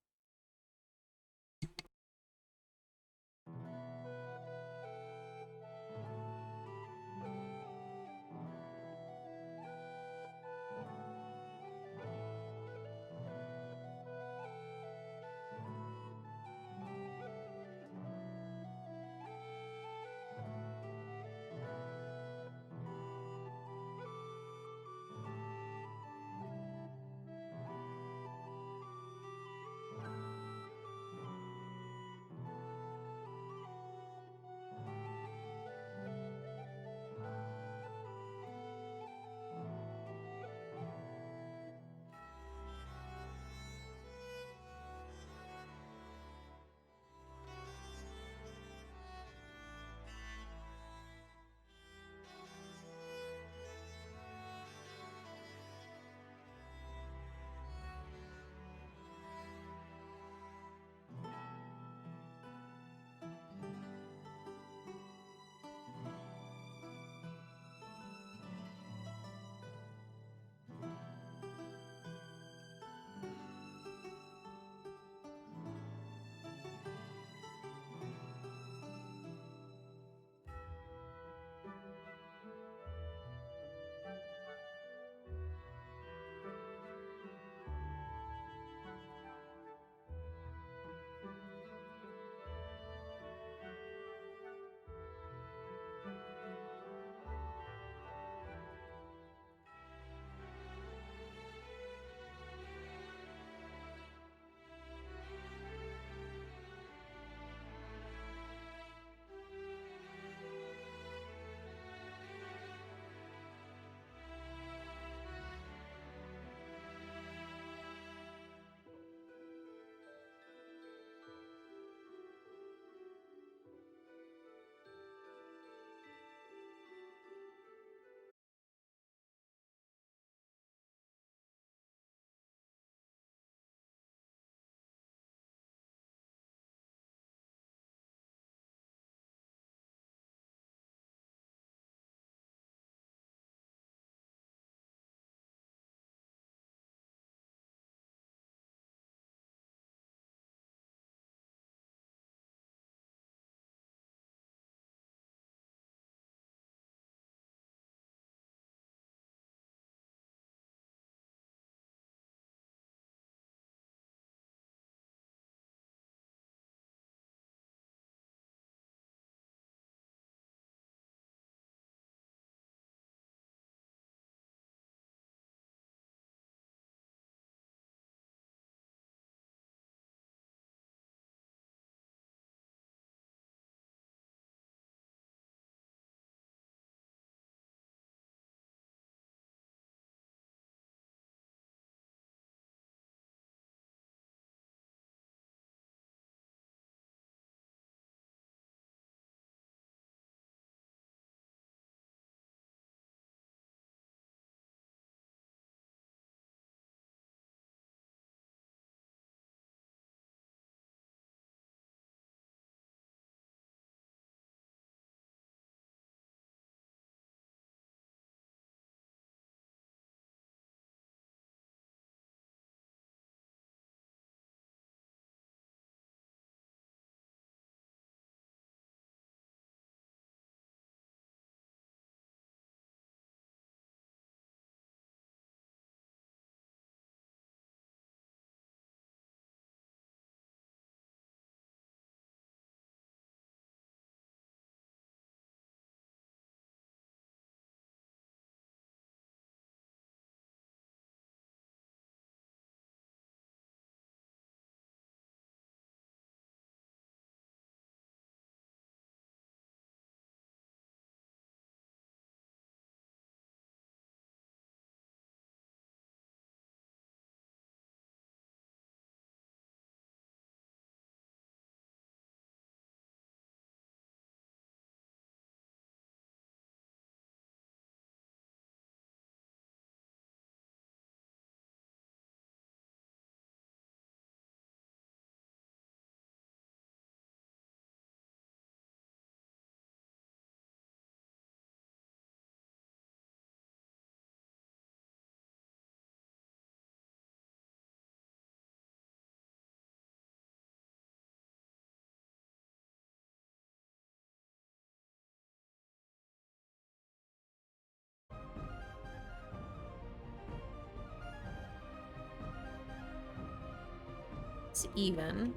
it's even.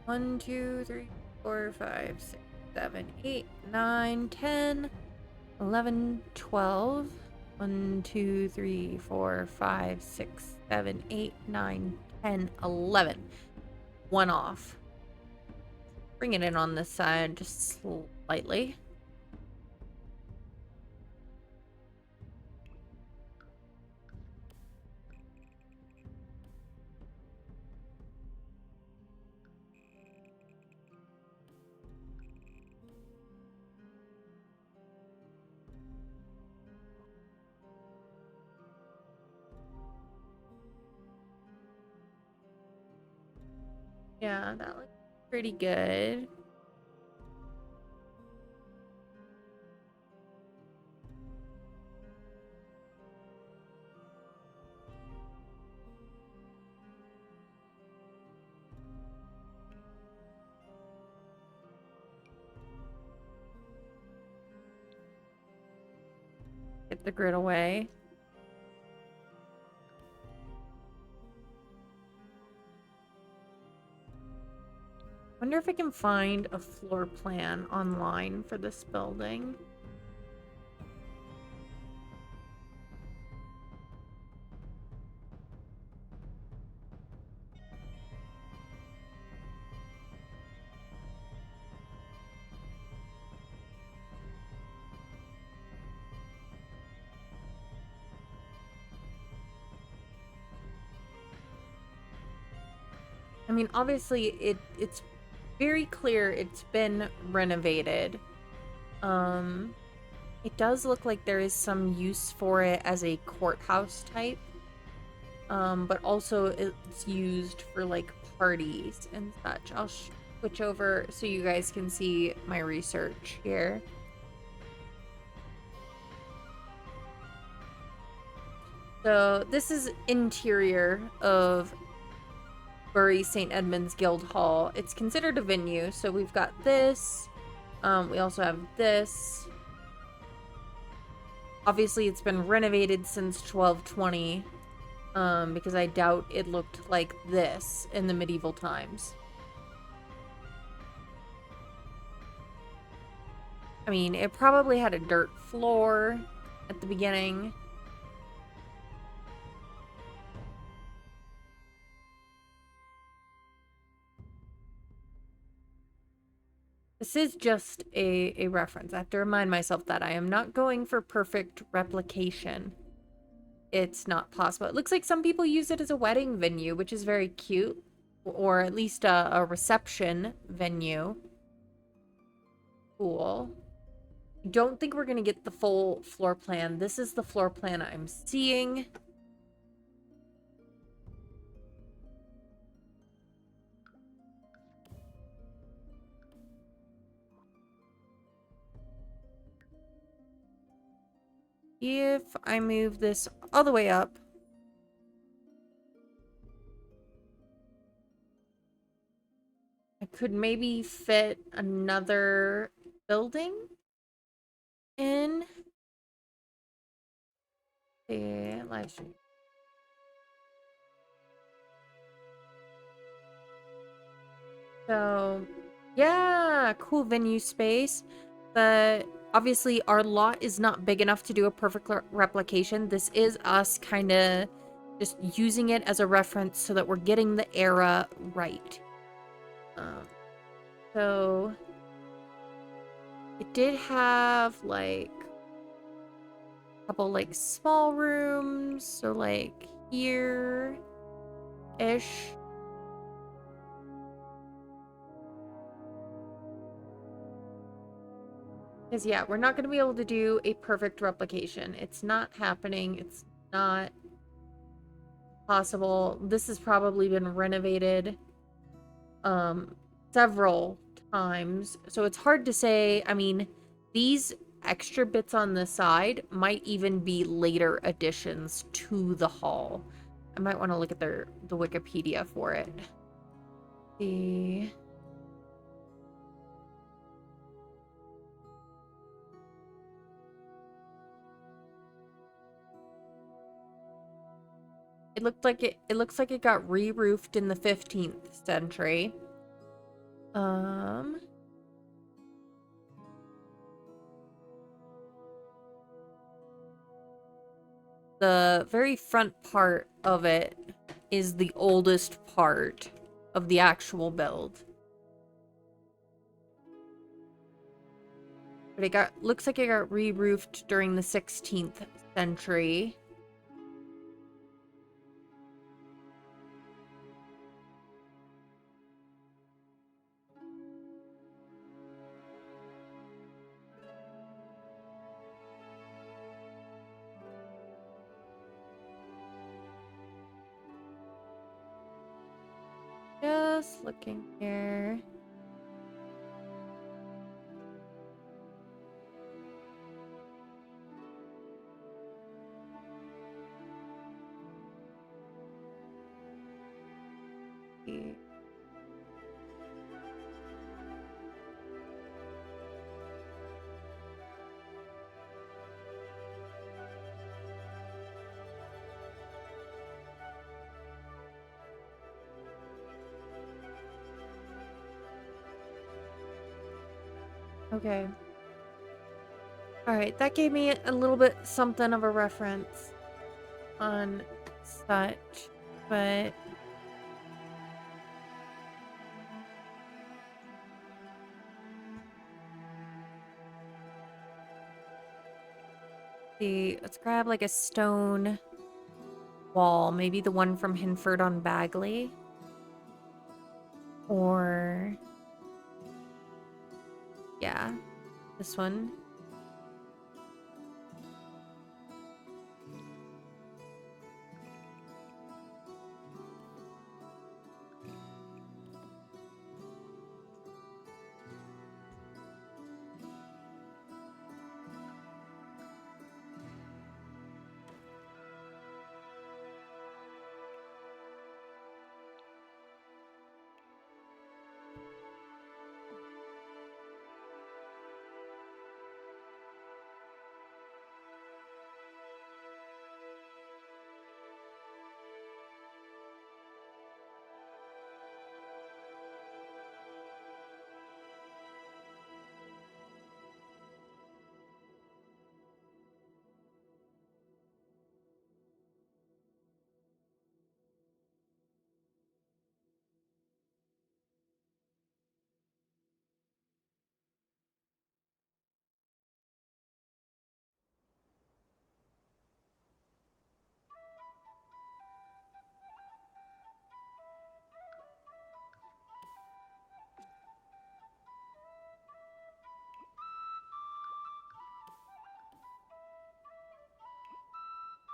1, 2, 3, 4, 5, 6, 7, 8, 9, 10, 11, 12. 1, 2, 3, 4, 5, 6, 7, 8, 9, 10, 11. One off. Bring it in on this side just slightly. Yeah, that looks pretty good. Get the grid away. Wonder if I can find a floor plan online for this building. I mean, obviously it's very clear it's been renovated. It does look like there is some use for it as a courthouse type. But also it's used for like parties and such. I'll switch over so you guys can see my research here. So this is interior of Bury St. Edmunds Guildhall. It's considered a venue, so we've got this. We also have this. Obviously, it's been renovated since 1220, because I doubt it looked like this in the medieval times. I mean, it probably had a dirt floor at the beginning. This is just a reference. I have to remind myself that I am not going for perfect replication. It's not possible. It looks like some people use it as a wedding venue, which is very cute. Or at least a reception venue. Cool. I don't think we're going to get the full floor plan. This is the floor plan I'm seeing. If I move this all the way up, I could maybe fit another building in the live stream. So, yeah, cool venue space. But obviously, our lot is not big enough to do a perfect replication. This is us kind of just using it as a reference so that we're getting the era right. So, it did have like a couple like small rooms. So, like here ish. Because, yeah, we're not going to be able to do a perfect replication. It's not happening. It's not possible. This has probably been renovated several times. So it's hard to say. I mean, these extra bits on the side might even be later additions to the hall. I might want to look at the Wikipedia for it. See. it looks like it got re-roofed in the 15th century. The very front part of it is the oldest part of the actual build. But looks like it got re-roofed during the 16th century. Just looking here. Okay. Alright, that gave me a little bit something of a reference on such, but... See, let's grab like a stone wall, maybe the one from Hinford on Bagley. Or... yeah, this one.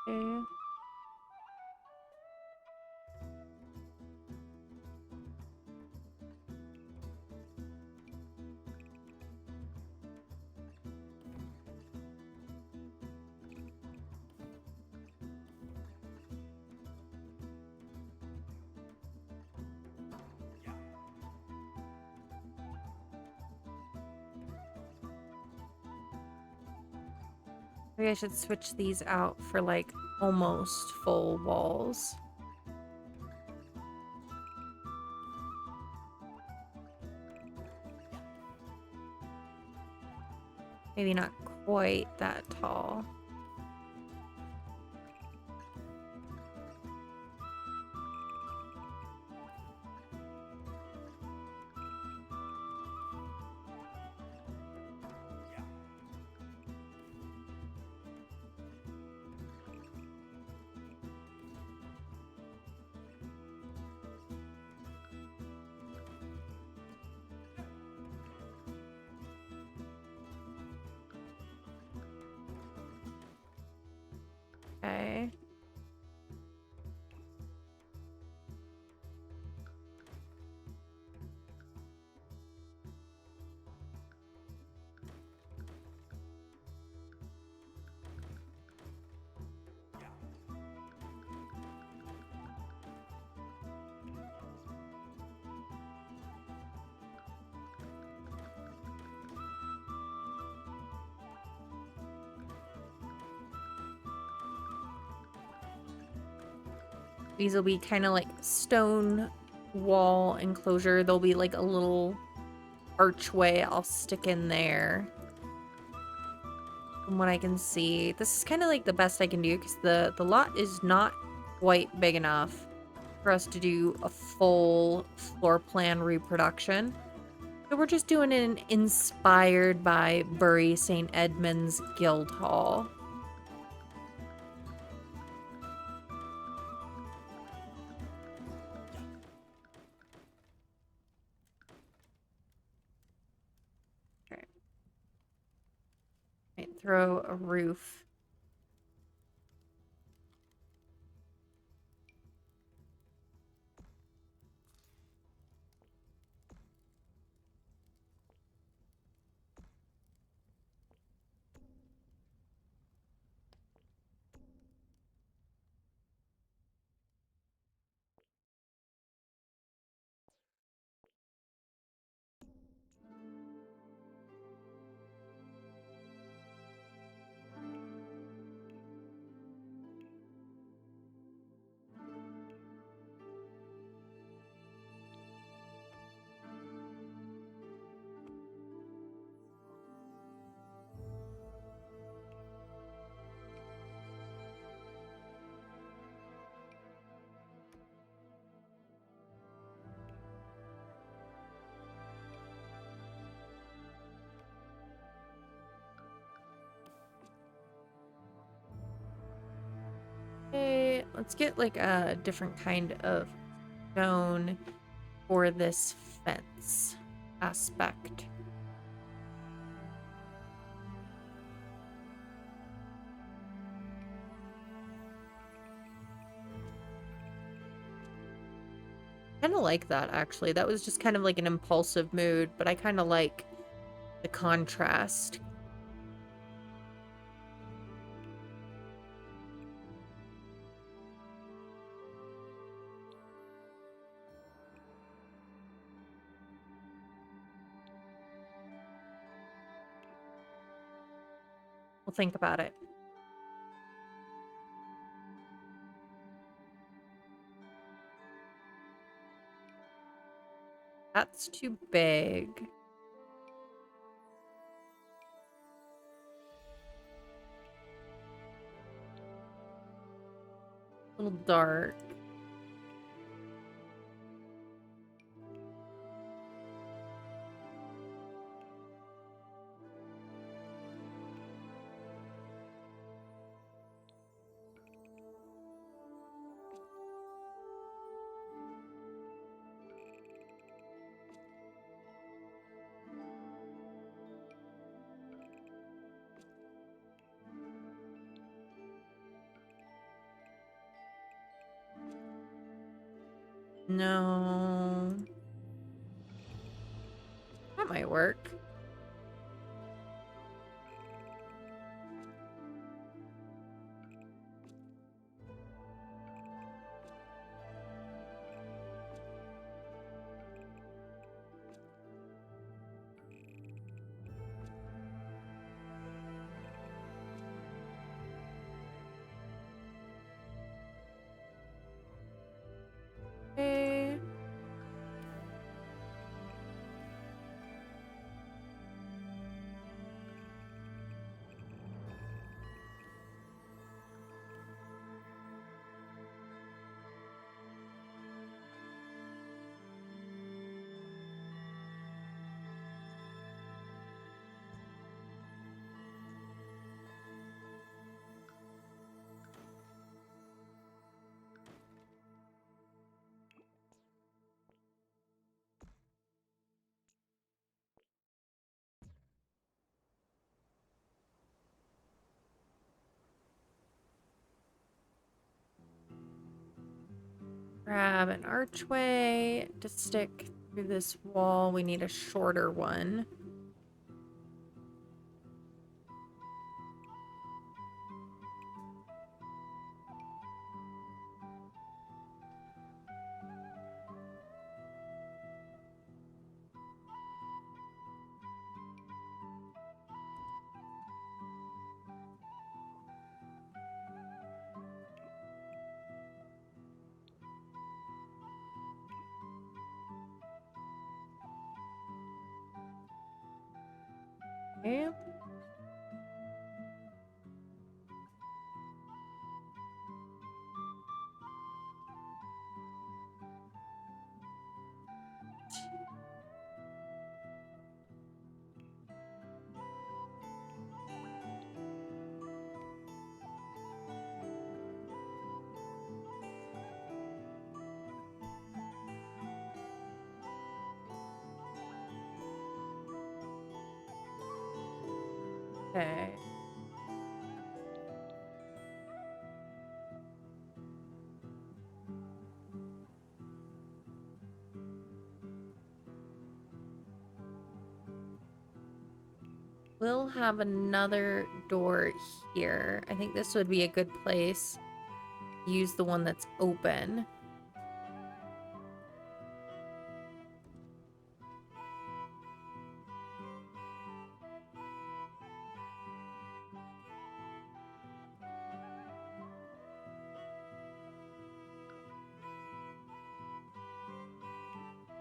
Okay. Maybe I should switch these out for like almost full walls. Maybe not quite that tall. Okay. These will be kind of like stone wall enclosure. There'll be like a little archway I'll stick in there. From what I can see. This is kind of like the best I can do because the lot is not quite big enough for us to do a full floor plan reproduction. So we're just doing it inspired by Bury St. Edmunds Guildhall. Okay. Might throw a roof. Okay, let's get like a different kind of stone for this fence aspect. Kind of like that, actually. That was just kind of like an impulsive mood, but I kind of like the contrast. We'll think about it. That's too big. A little dark. No. That might work. Okay. Grab an archway to stick through this wall. We need a shorter one. Okay. Okay. We'll have another door here. I think this would be a good place. Use the one that's open.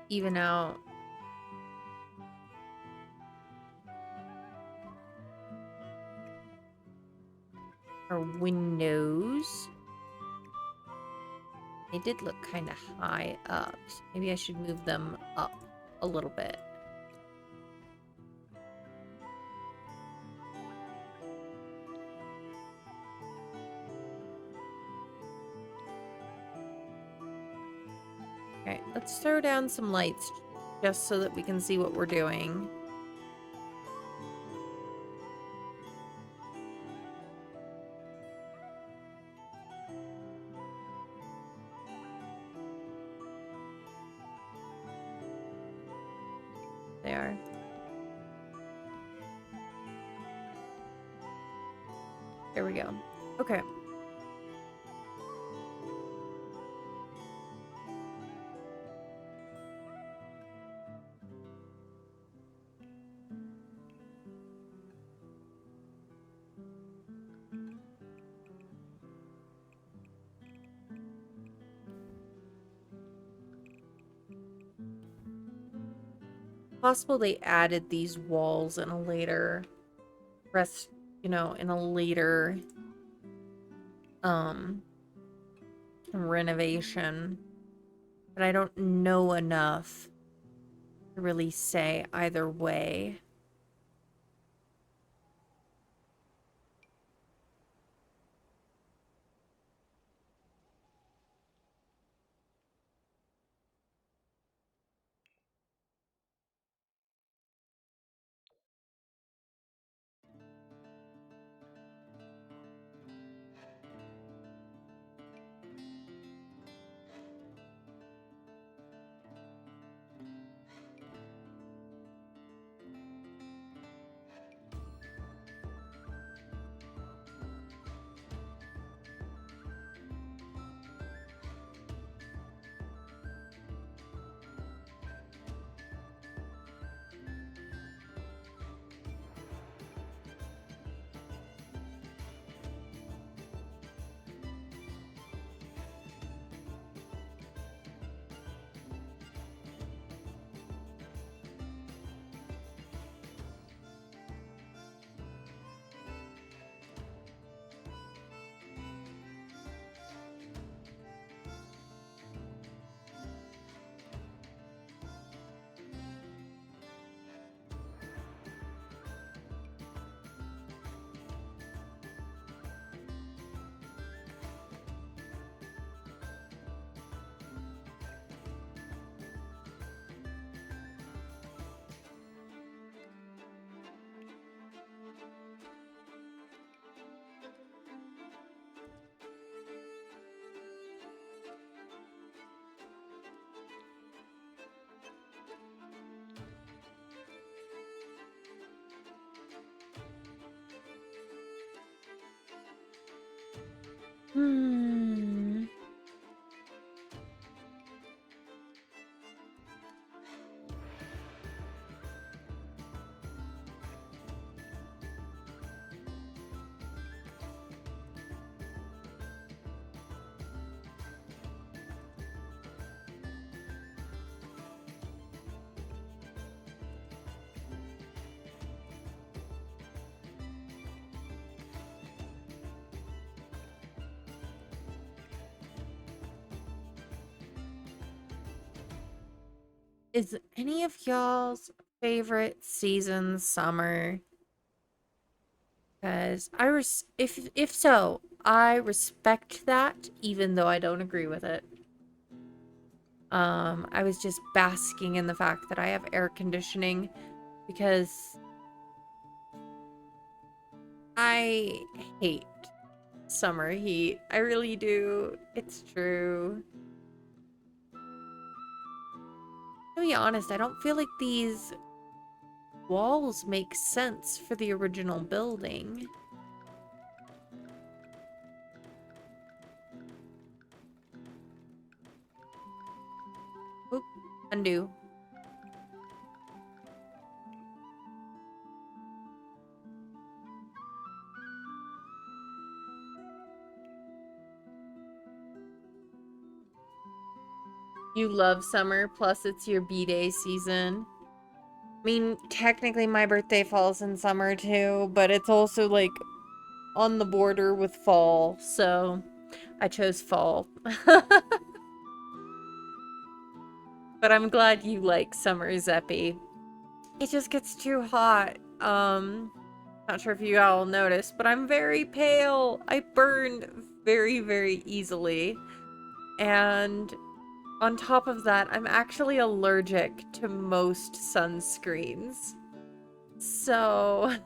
Even out our windows. They did look kind of high up. So maybe I should move them up a little bit. Okay, let's throw down some lights just so that we can see what we're doing. There. There we go. Okay. Possible they added these walls in a later in a later renovation. But I don't know enough to really say either way. Hmm. Is any of y'all's favorite season summer? Because if so, I respect that, even though I don't agree with it. I was just basking in the fact that I have air conditioning because I hate summer heat. I really do. It's true. To be honest, I don't feel like these walls make sense for the original building. Oop, undo. You love summer, plus it's your B-Day season. I mean, technically my birthday falls in summer too, but it's also like on the border with fall, so I chose fall. But I'm glad you like summer, Zeppy. It just gets too hot. Not sure if you all noticed, but I'm very pale. I burn very, very easily. And on top of that, I'm actually allergic to most sunscreens. So,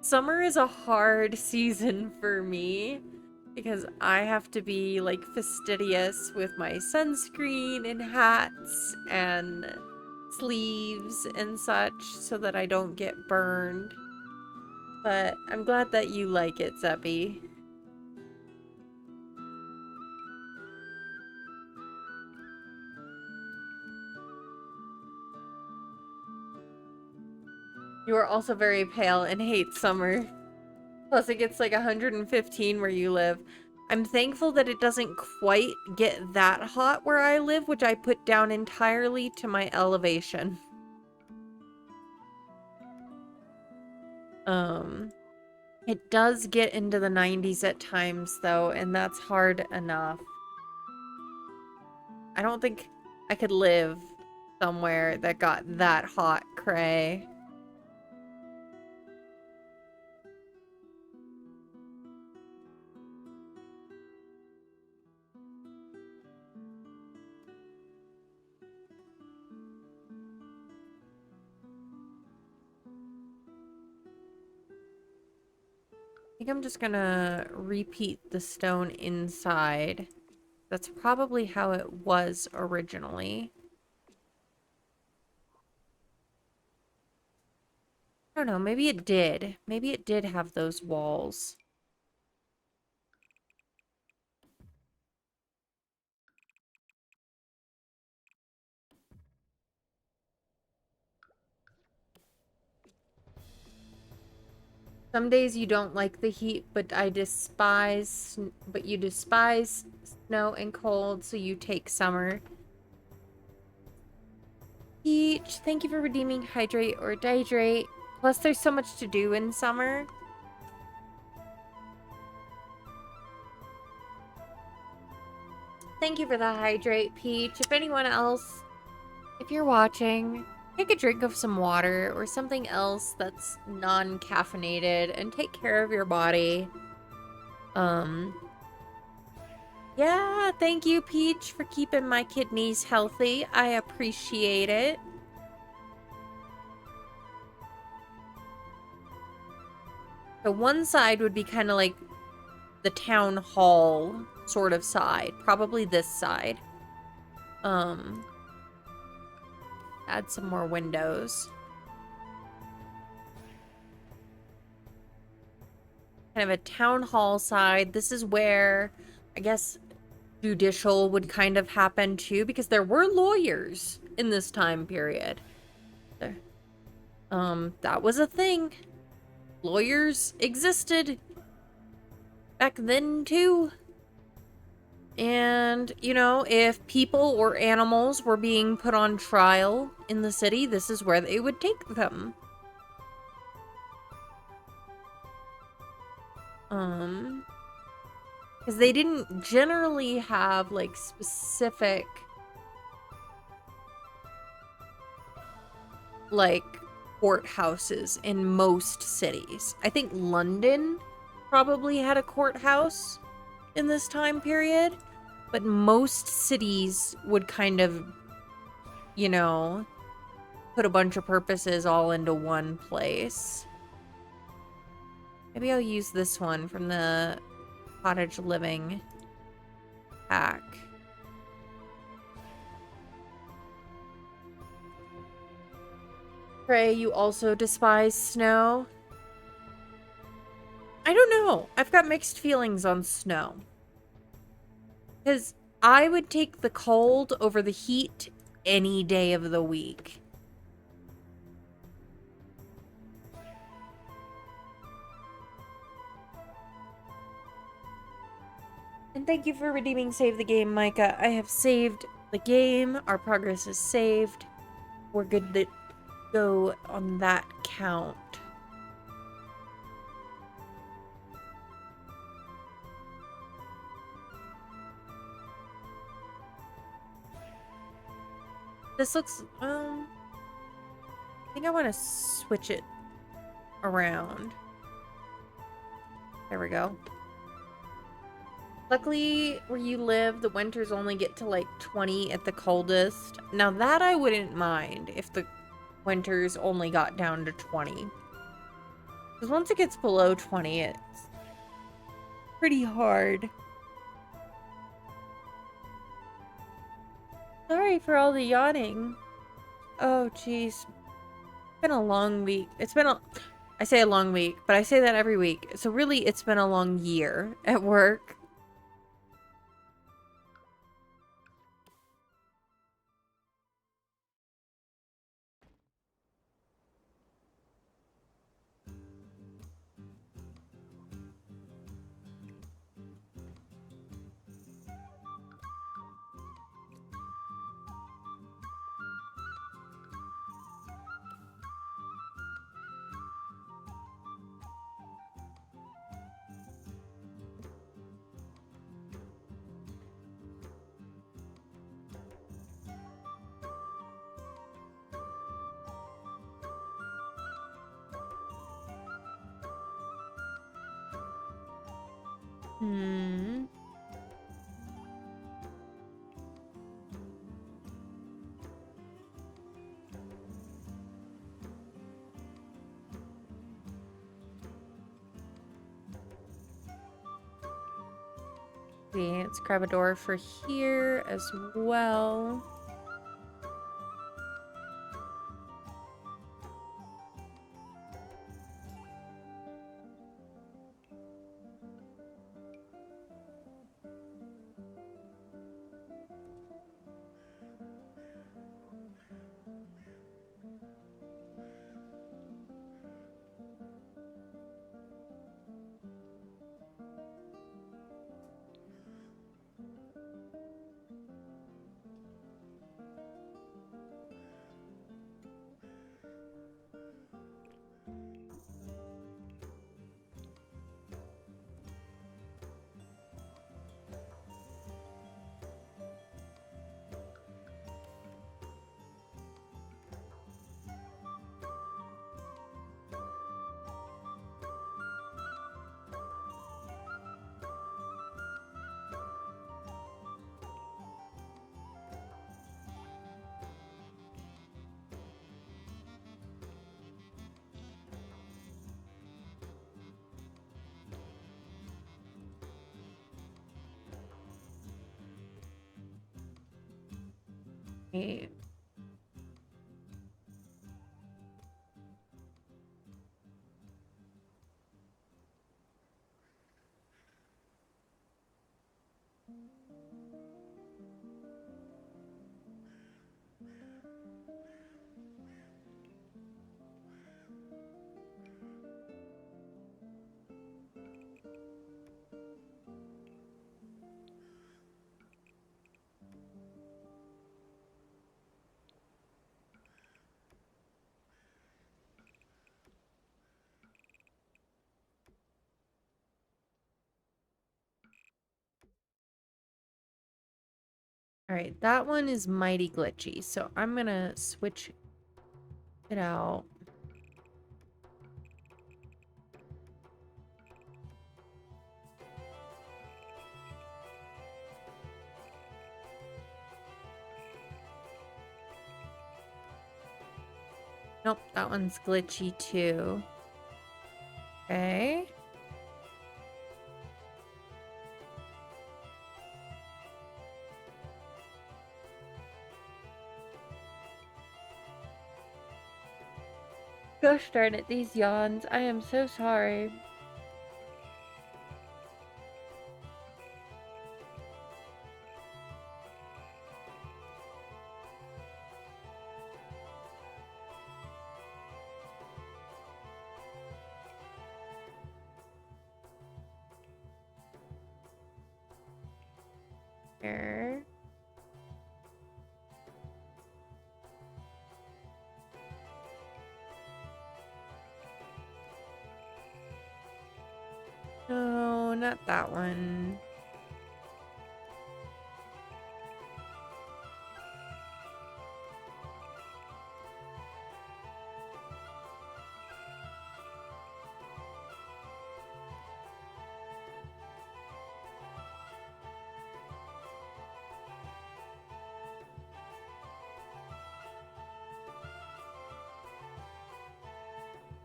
summer is a hard season for me because I have to be like fastidious with my sunscreen and hats and sleeves and such so that I don't get burned. But I'm glad that you like it, Zeppy. You are also very pale and hate summer. Plus, it gets like 115 where you live. I'm thankful that it doesn't quite get that hot where I live, which I put down entirely to my elevation. It does get into the 90s at times, though, and that's hard enough. I don't think I could live somewhere that got that hot, cray. I think I'm just gonna repeat the stone inside. That's probably how it was originally. I don't know, maybe it did. Maybe it did have those walls. Some days you don't like the heat, but you despise snow and cold, so you take summer. Peach, thank you for redeeming Hydrate or Dihydrate. Plus, there's so much to do in summer. Thank you for the Hydrate, Peach. If anyone else, if you're watching, take a drink of some water or something else that's non-caffeinated and take care of your body. Yeah, thank you, Peach, for keeping my kidneys healthy. I appreciate it. So one side would be kind of like the town hall sort of side. Probably this side. Add some more windows. Kind of a town hall side. This is where, I guess, judicial would kind of happen too, because there were lawyers in this time period. That was a thing. Lawyers existed back then too. And, you know, if people or animals were being put on trial in the city, this is where they would take them. Because they didn't generally have, like, specific like courthouses in most cities. I think London probably had a courthouse in this time period, but most cities would kind of, you know, put a bunch of purposes all into one place. Maybe I'll use this one from the cottage living pack. Trey, you also despise snow? I don't know. I've got mixed feelings on snow. Because I would take the cold over the heat any day of the week. And thank you for redeeming Save the Game, Micah. I have saved the game. Our progress is saved. We're good to go on that count. This looks, I think I want to switch it around. There we go. Luckily, where you live, the winters only get to like 20 at the coldest. Now that I wouldn't mind if the winters only got down to 20. Because once it gets below 20, it's pretty hard. Sorry for all the yawning. Oh, jeez. It's been a long week. I say a long week, but I say that every week. So really, it's been a long year at work. Hmm. See, let's grab a door for here as well. Okay. All right, that one is mighty glitchy, so I'm gonna switch Get out. Nope, that one's glitchy too. Okay. Gosh darn it, these yawns. I am so sorry. Here. No, not that one.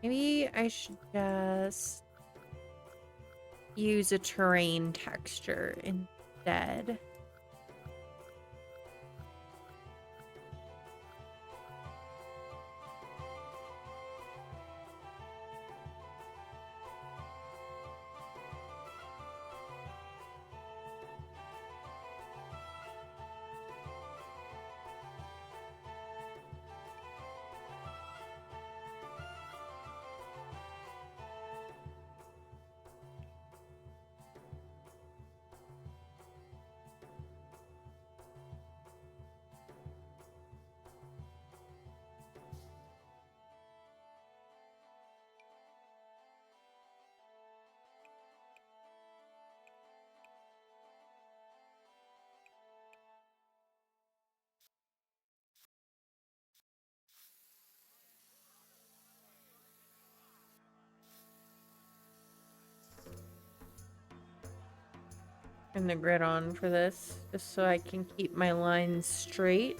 Maybe I should just use a terrain texture instead. Turn the grid on for this, just so I can keep my lines straight.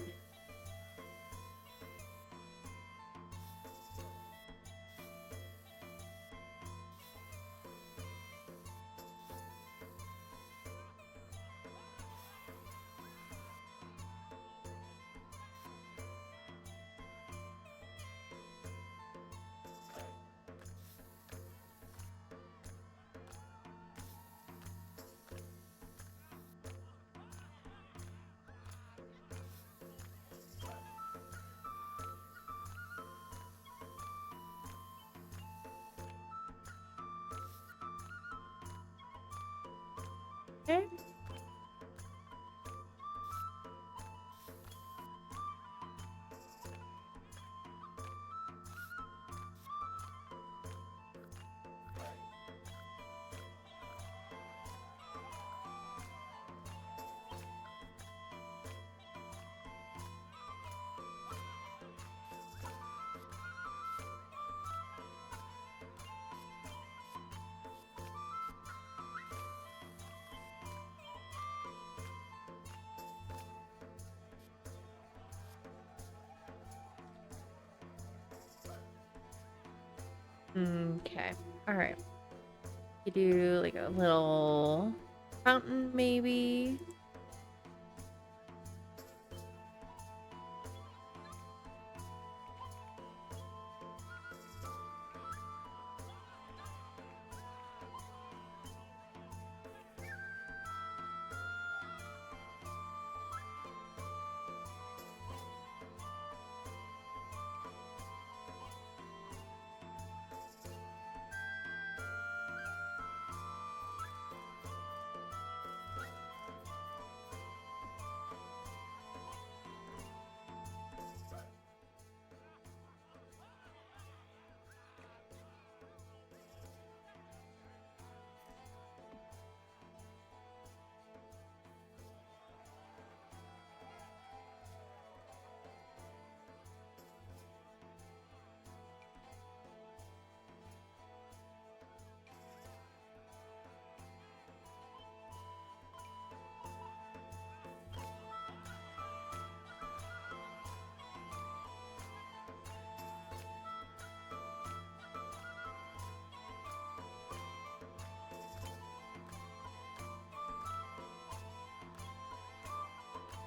Okay. Okay. All right. You do like a little fountain, maybe.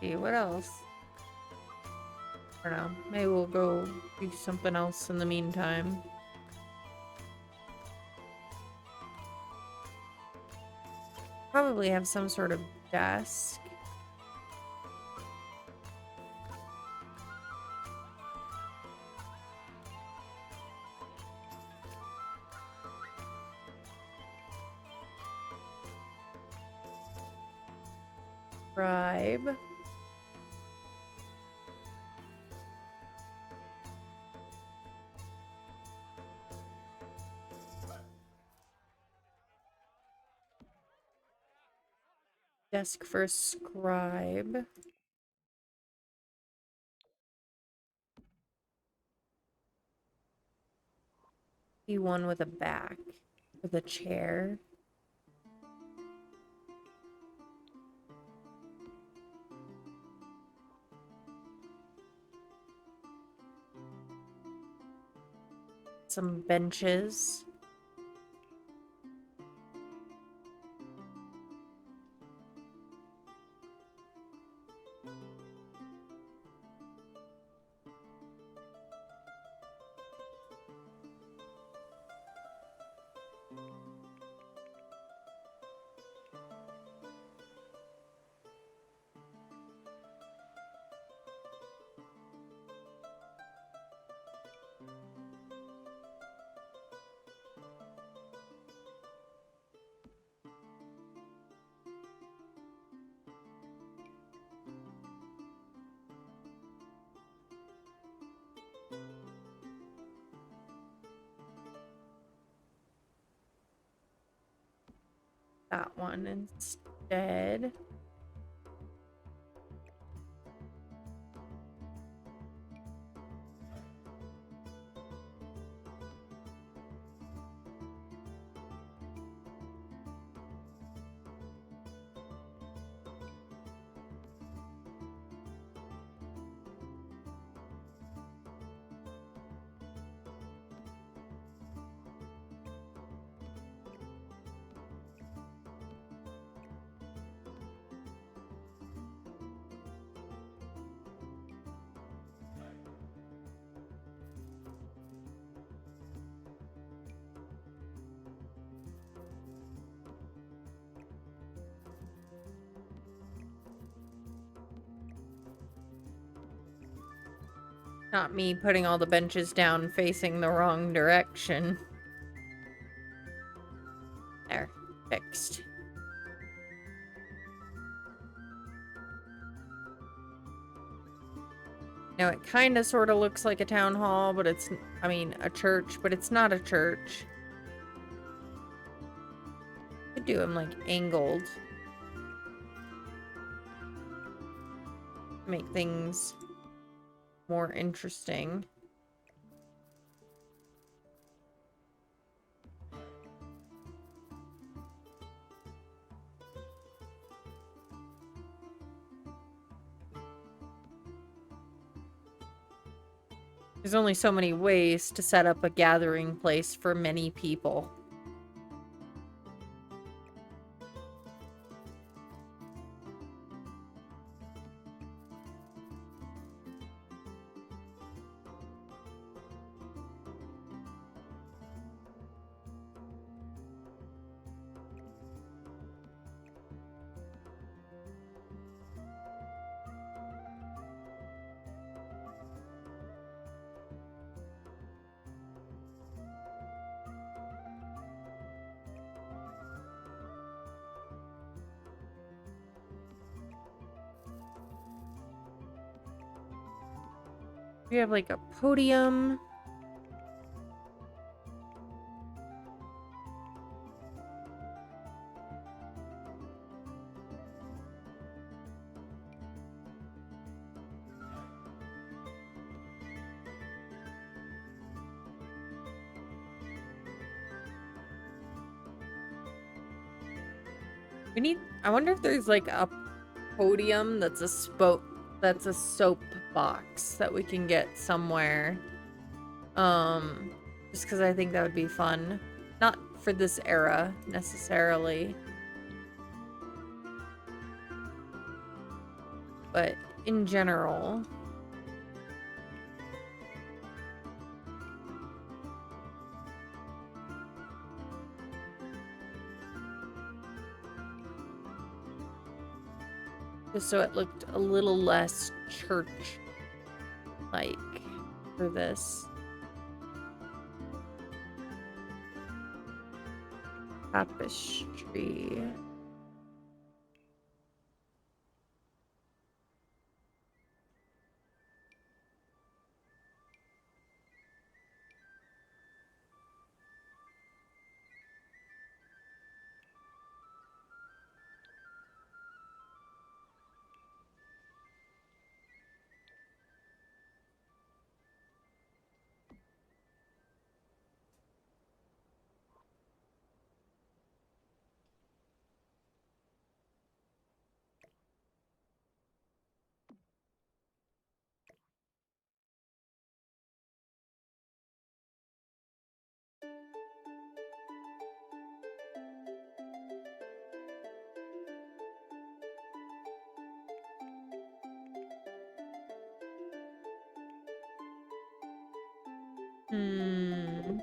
see, what else? I don't know. Maybe we'll go do something else in the meantime. Probably have some sort of desk. Scribe. Desk for a scribe. See one with a back. With a chair. Some benches. That one instead. Not me putting all the benches down facing the wrong direction. There. Fixed. Now it kind of sort of looks like a town hall, but it's, I mean, a church, but it's not a church. Could do them like angled. Make things more interesting. There's only so many ways to set up a gathering place for many people. We have like a podium. We need, I wonder if there's like a podium that's a soap box that we can get somewhere. Just because I think that would be fun. Not for this era, necessarily. But in general, just so it looked a little less church-like for this. Tapestry. Hmm.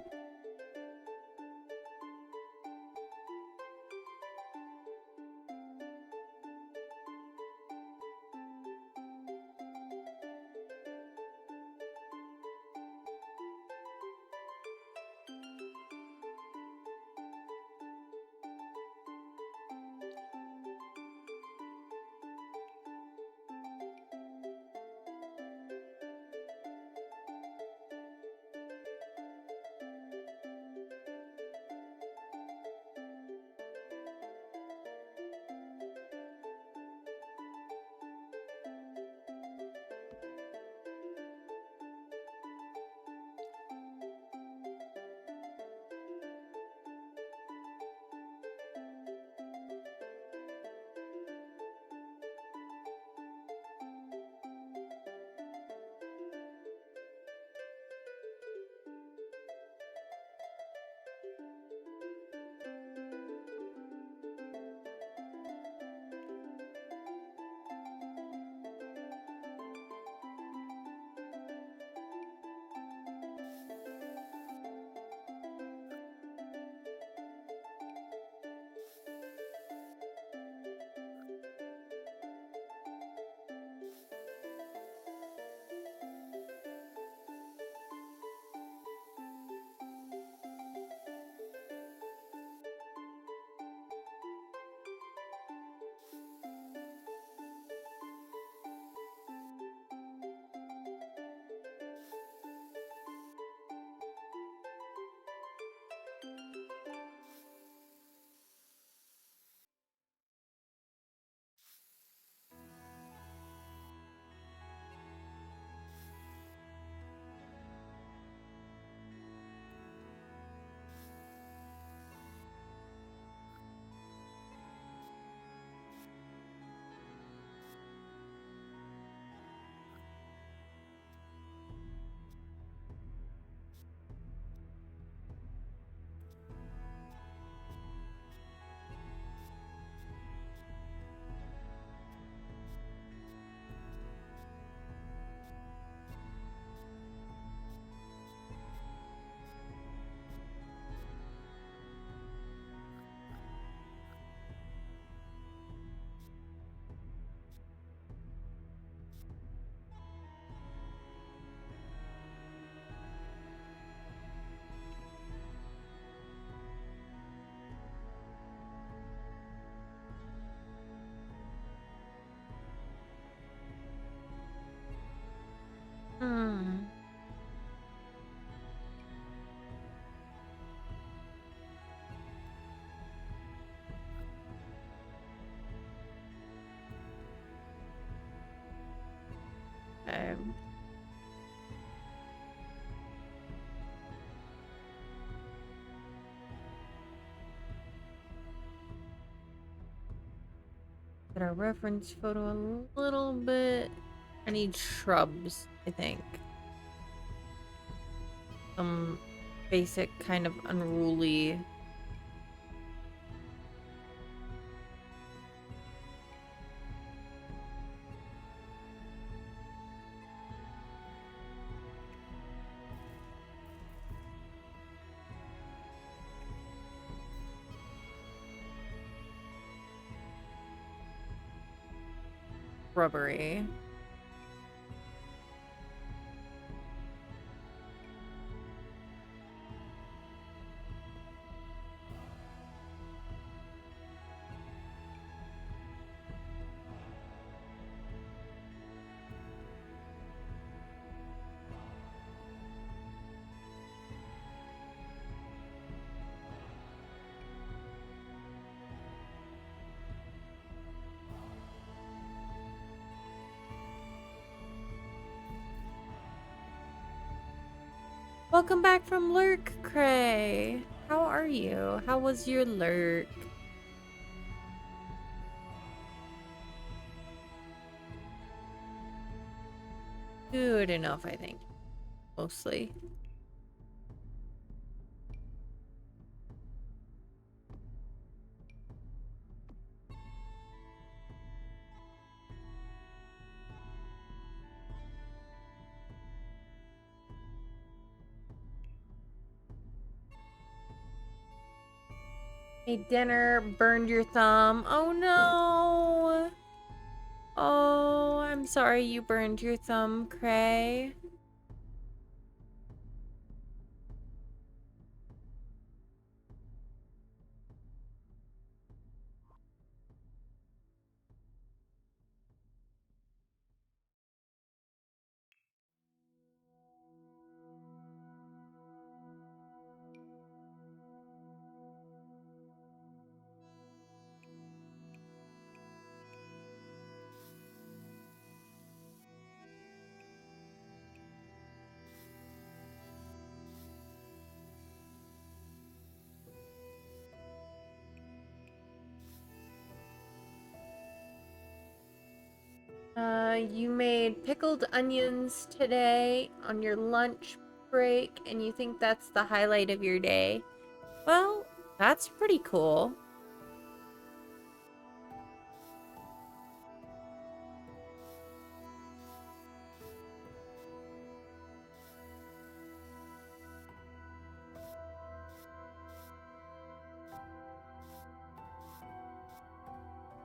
Hmm. Okay. Get our reference photo a little bit. I need shrubs, I think. Some basic kind of unruly. rubbery. Welcome back from Lurk, Cray. How are you? How was your Lurk? Good enough, I think. Mostly. Hey, dinner burned your thumb. Oh no! Oh, I'm sorry you burned your thumb, Cray. You made pickled onions today on your lunch break, and you think that's the highlight of your day. Well, that's pretty cool.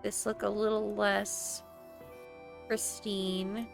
This look a little less pristine.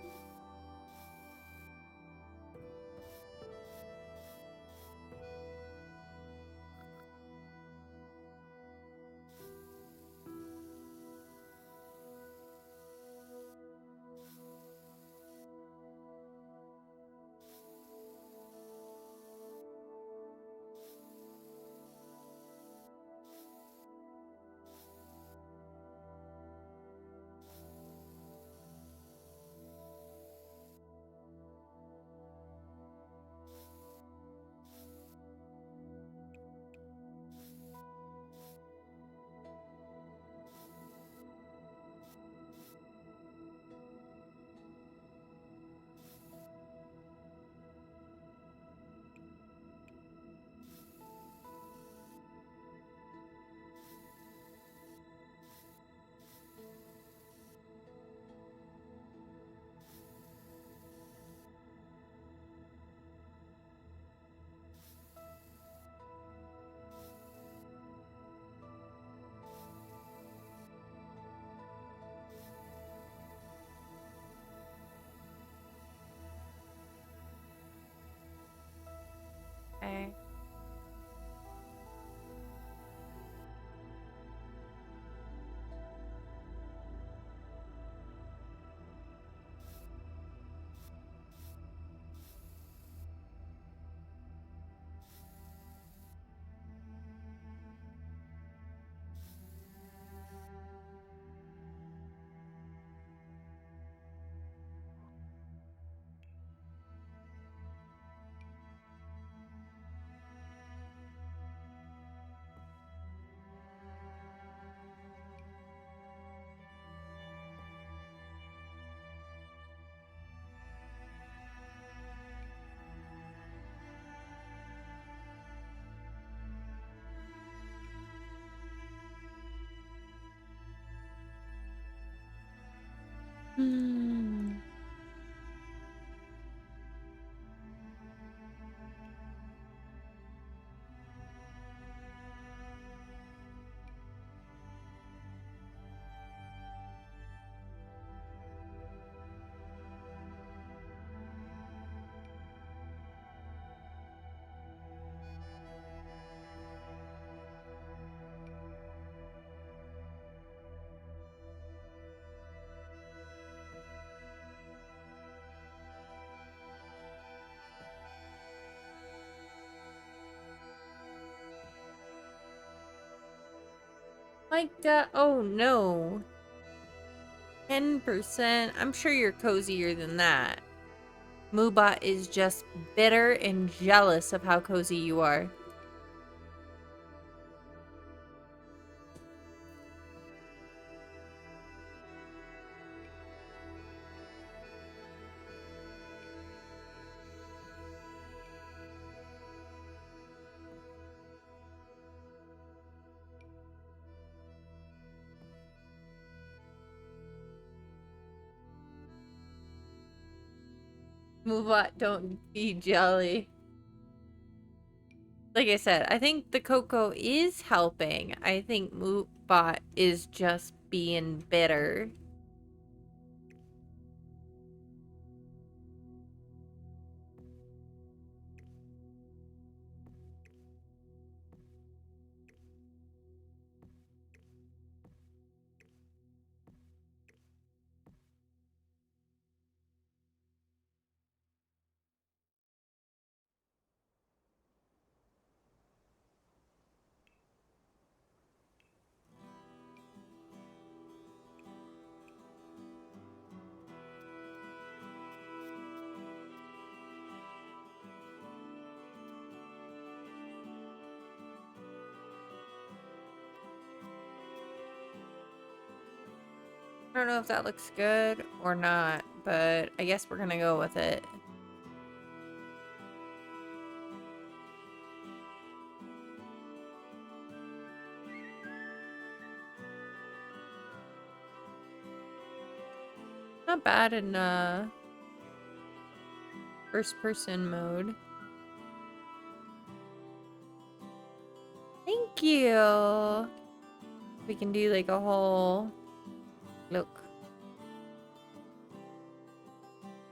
Okay. Hmm. My god, oh no. 10%. I'm sure you're cozier than that. Moobot is just bitter and jealous of how cozy you are. Moobot, don't be jelly. Like I said, I think the cocoa is helping. I think Moobot is just being bitter. I don't know if that looks good or not, but I guess we're gonna go with it. Not bad in first person mode. Thank you. We can do like a whole look.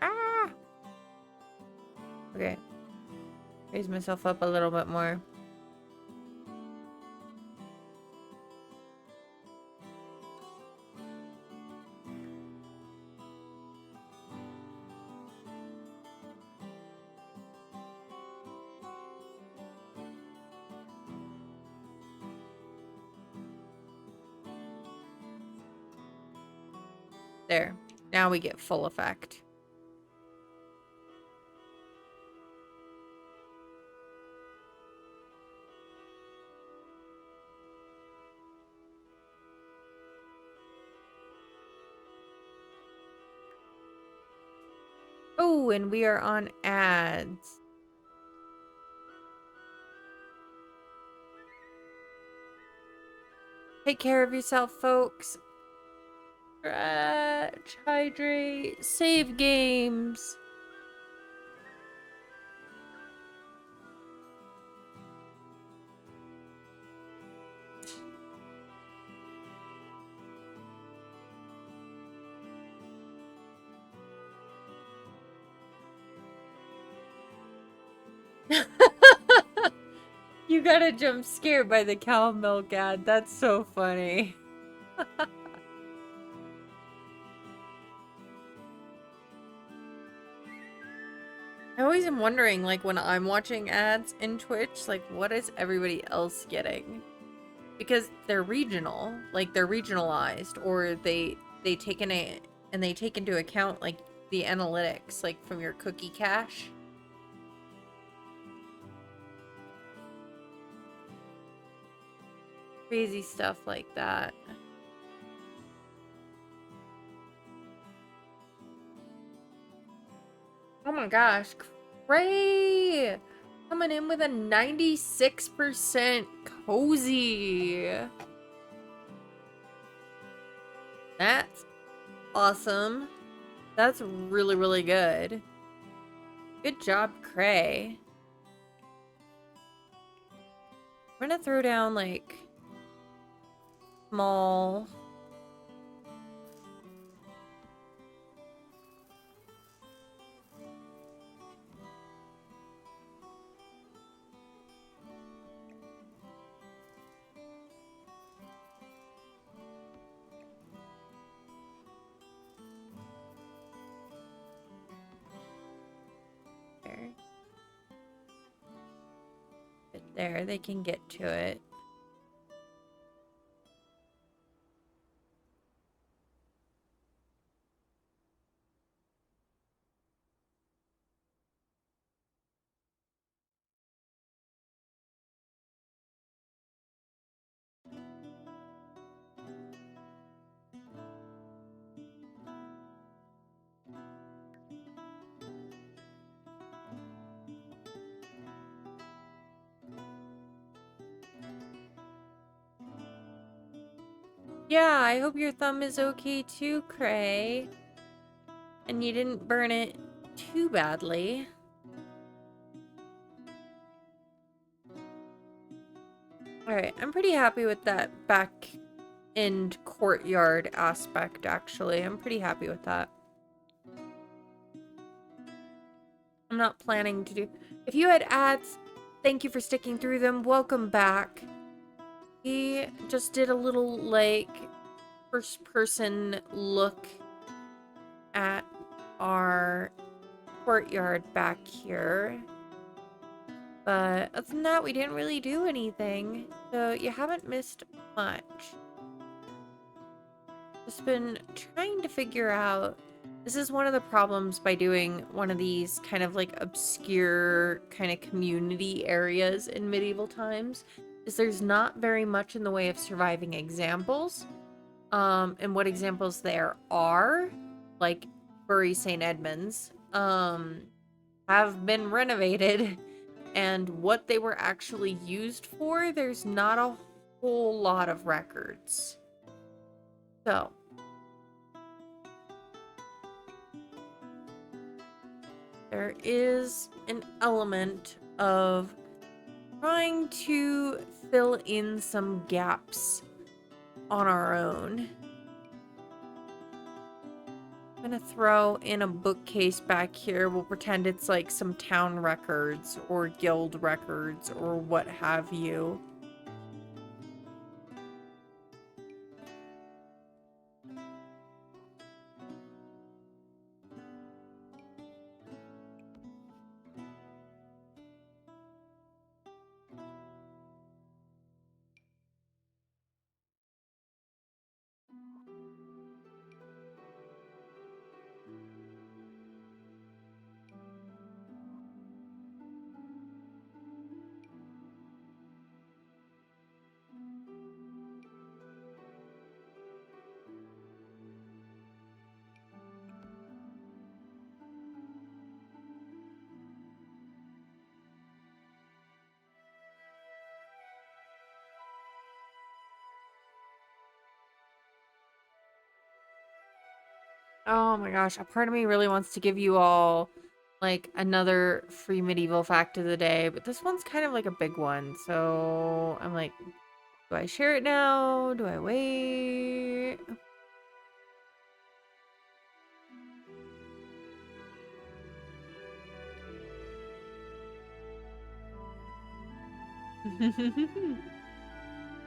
Ah. Okay. Raise myself up a little bit more. There. Now we get full effect. Oh, and we are on ads. Take care of yourself, folks. Stretch, hydrate, save games. You got a jump scared by the cow milk ad. That's so funny. I always am wondering, like, when I'm watching ads in Twitch, like, what is everybody else getting? Because they're regional, like, they're regionalized, or they take in a, and they take into account, like, the analytics, like, from your cookie cache. Crazy stuff like that. Oh my gosh, Cray! Coming in with a 96% cozy. That's awesome. That's really, really good. Good job, Cray. I'm gonna throw down, like, small... There, they can get to it. Yeah, I hope your thumb is okay too, Cray. And you didn't burn it too badly. Alright, I'm pretty happy with that back end courtyard aspect, actually. I'm pretty happy with that. I'm not planning to do... If you had ads, thank you for sticking through them. Welcome back. We just did a little, like, first-person look at our courtyard back here. But other than that, we didn't really do anything. So you haven't missed much. Just been trying to figure out... This is one of the problems by doing one of these kind of like obscure kind of community areas in medieval times, is there's not very much in the way of surviving examples. And what examples there are, like Bury St. Edmunds, have been renovated, and what they were actually used for, there's not a whole lot of records. So there is an element of trying to fill in some gaps on our own. I'm gonna throw in a bookcase back here. We'll pretend it's like some town records or guild records or what have you. Oh my gosh, a part of me really wants to give you all like another free medieval fact of the day, but this one's kind of like a big one. So I'm like, do I share it now? Do I wait?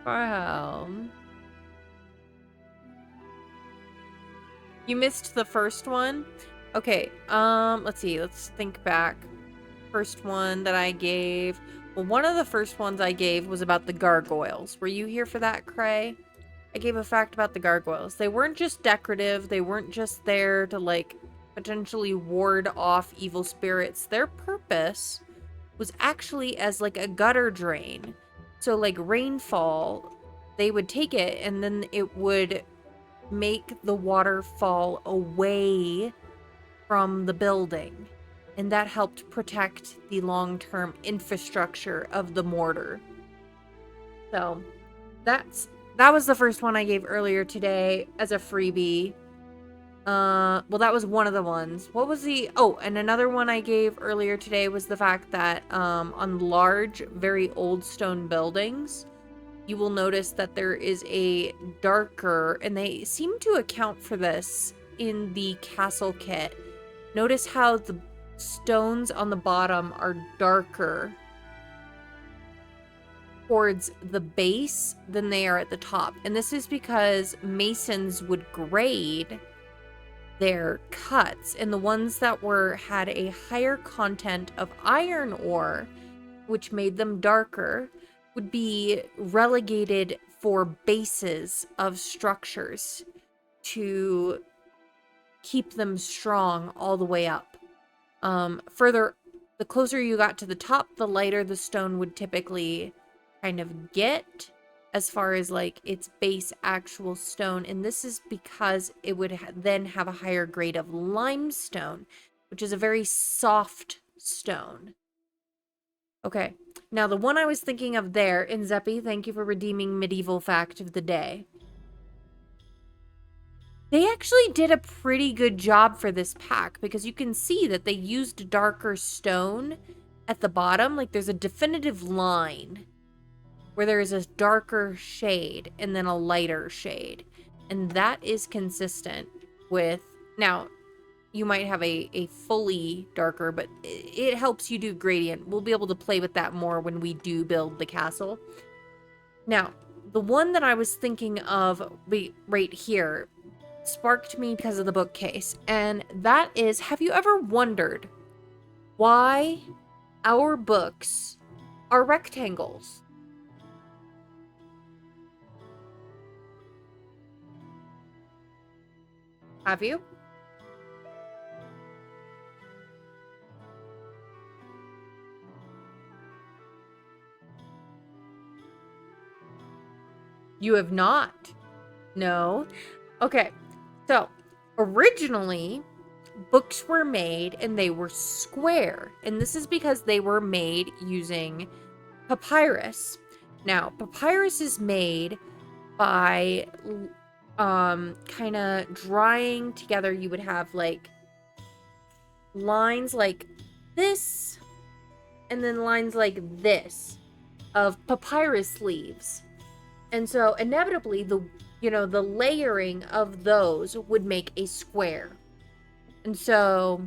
Wow. You missed the first one? Okay, let's see. Let's think back. First one that I gave. Well, one of the first ones I gave was about the gargoyles. Were you here for that, Cray? I gave a fact about the gargoyles. They weren't just decorative. They weren't just there to, like, potentially ward off evil spirits. Their purpose was actually as, like, a gutter drain. So, like, rainfall, they would take it and then it would make the water fall away from the building. And that helped protect the long-term infrastructure of the mortar. So, that was the first one I gave earlier today as a freebie. Well, that was one of the ones. What was the... Oh, and another one I gave earlier today was the fact that on large, very old stone buildings, you will notice that there is a darker, and they seem to account for this in the castle kit. Notice how the stones on the bottom are darker towards the base than they are at the top. And this is because masons would grade their cuts, and the ones that had a higher content of iron ore, which made them darker, would be relegated for bases of structures to keep them strong all the way up. Further, the closer you got to the top, the lighter the stone would typically kind of get as far as like its base actual stone. And this is because it would then have a higher grade of limestone, which is a very soft stone. Okay, now the one I was thinking of there, in Zeppy, thank you for redeeming medieval fact of the day. They actually did a pretty good job for this pack because you can see that they used darker stone at the bottom. Like there's a definitive line where there is a darker shade and then a lighter shade. And that is consistent with, now, you might have a fully darker, but it helps you do gradient. We'll be able to play with that more when we do build the castle. Now, the one that I was thinking of right here sparked me because of the bookcase, and that is, have you ever wondered why our books are rectangles? Have you? You have not? No? Okay. So, originally, books were made and they were square. And this is because they were made using papyrus. Now, papyrus is made by kind of drying together. You would have like lines like this and then lines like this of papyrus leaves. And so inevitably the layering of those would make a square. And so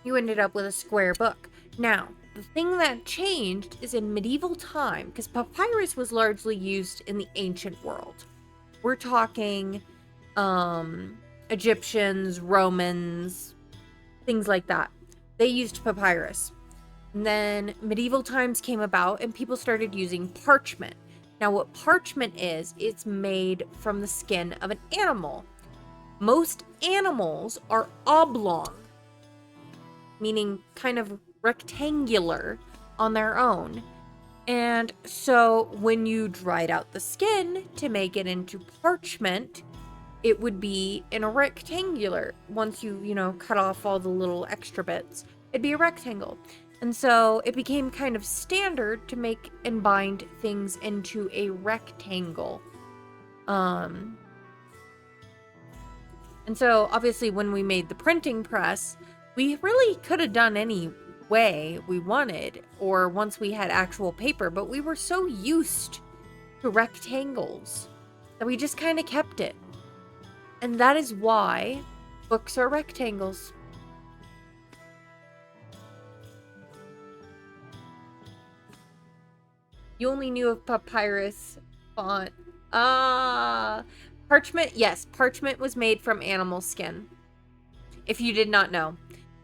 you ended up with a square book. Now, the thing that changed is in medieval time, because papyrus was largely used in the ancient world. We're talking Egyptians, Romans, things like that. They used papyrus. And then medieval times came about and people started using parchment. Now, what parchment is, it's made from the skin of an animal. Most animals are oblong, meaning kind of rectangular on their own. And so when you dried out the skin to make it into parchment, it would be in a rectangular. Once you cut off all the little extra bits, it'd be a rectangle. And so it became kind of standard to make and bind things into a rectangle. And so obviously when we made the printing press, we really could have done any way we wanted, or once we had actual paper, but we were so used to rectangles that we just kind of kept it. And that is why books are rectangles. You only knew of papyrus font. Parchment, yes, parchment was made from animal skin. If you did not know.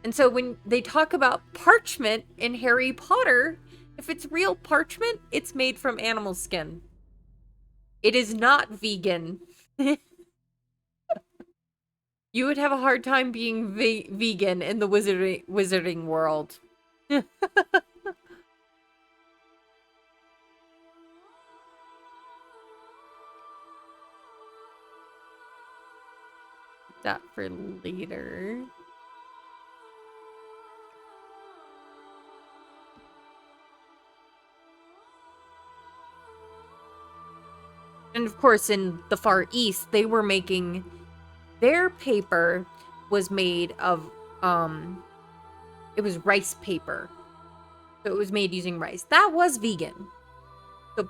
And so when they talk about parchment in Harry Potter, if it's real parchment, it's made from animal skin. It is not vegan. You would have a hard time being vegan in the wizarding world. That for later. And of course, in the Far East, they were making their paper was made of it was rice paper. So it was made using rice. That was vegan. So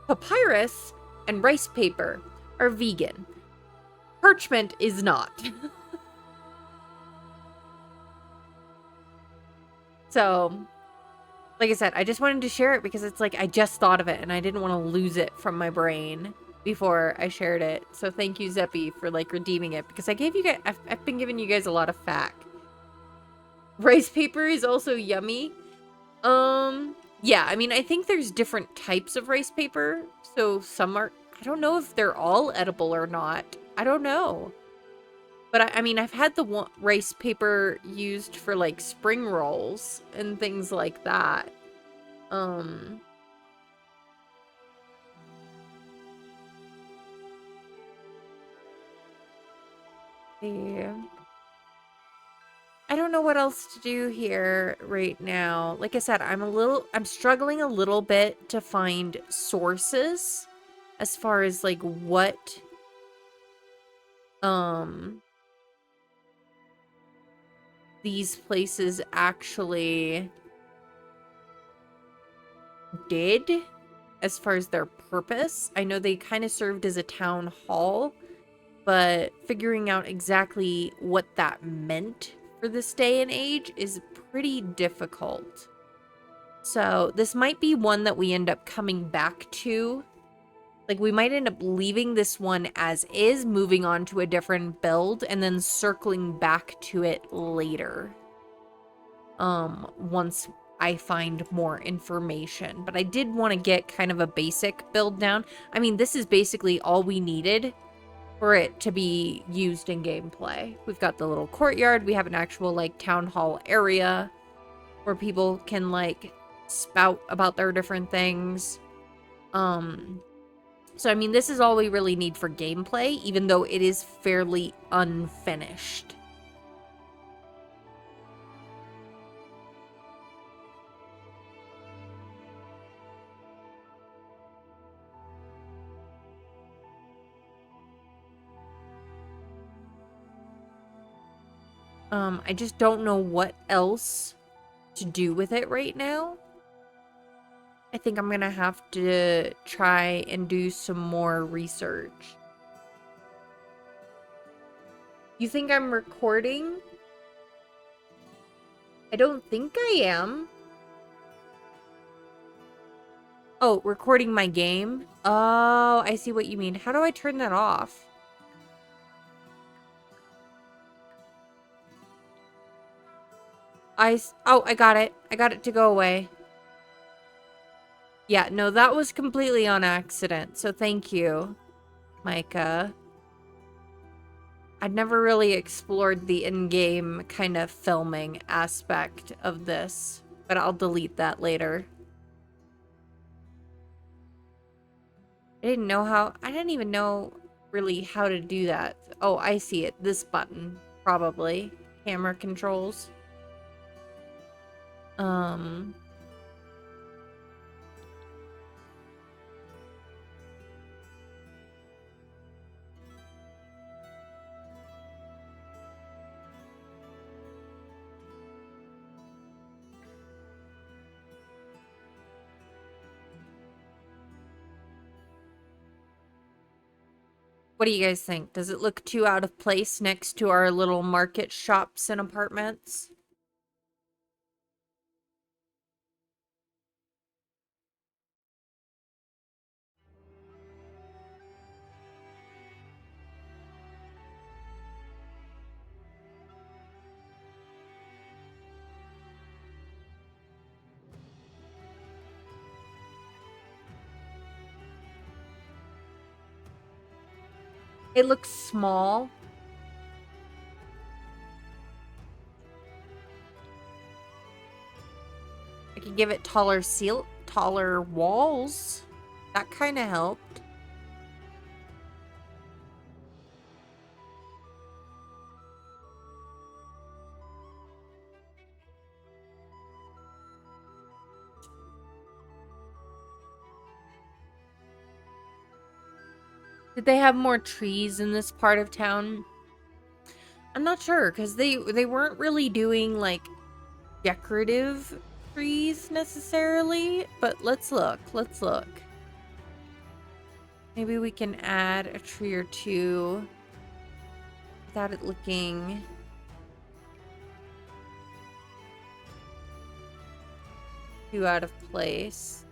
papyrus and rice paper are vegan. Parchment is not. So, like I said, I just wanted to share it because it's like I just thought of it and I didn't want to lose it from my brain before I shared it. So thank you, Zeppy, for like redeeming it, because I gave you guys, I've been giving you guys a lot of fact. Rice paper is also yummy. Yeah, I mean, I think there's different types of rice paper. So some are, I don't know if they're all edible or not. I don't know. But I mean, I've had the rice paper used for like spring rolls and things like that. Yeah. I don't know what else to do here right now. Like I said, I'm struggling a little bit to find sources as far as like what um these places actually did as far as their purpose. I know they kind of served as a town hall, but figuring out exactly what that meant for this day and age is pretty difficult. So this might be one that we end up coming back to. Like, we might end up leaving this one as is, moving on to a different build, and then circling back to it later. Once I find more information. But I did want to get kind of a basic build down. I mean, this is basically all we needed for it to be used in gameplay. We've got the little courtyard. We have an actual, like, town hall area where people can, like, spout about their different things. So, I mean, this is all we really need for gameplay, even though it is fairly unfinished. I just don't know what else to do with it right now. I think I'm gonna have to try and do some more research. You think I'm recording? I don't think I am. Oh, recording my game? Oh, I see what you mean. How do I turn that off? Oh, I got it. I got it to go away. Yeah, no, that was completely on accident. So thank you, Micah. I'd never really explored the in-game kind of filming aspect of this, but I'll delete that later. I didn't even know really how to do that. Oh, I see it. This button, probably. Camera controls. What do you guys think? Does it look too out of place next to our little market shops and apartments? It looks small. I could give it taller walls. That kind of helped. Did they have more trees in this part of town? I'm not sure, because they weren't really doing, like, decorative trees necessarily, but let's look. Maybe we can add a tree or two without it looking too out of place.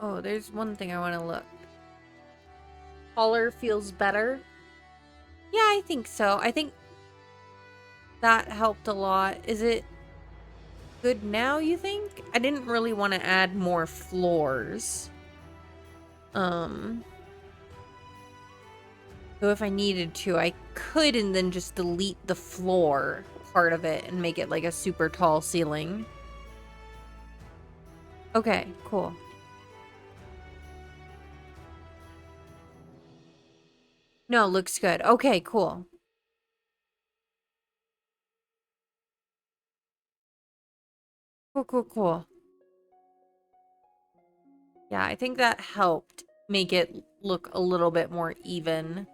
Oh, there's one thing I want to look. Taller feels better. Yeah, I think so. I think that helped a lot. Is it good now, you think? I didn't really want to add more floors. So if I needed to, I could and then just delete the floor part of it and make it like a super tall ceiling. Okay, cool. No, looks good. Okay, cool. Cool, cool, cool. Yeah, I think that helped make it look a little bit more even.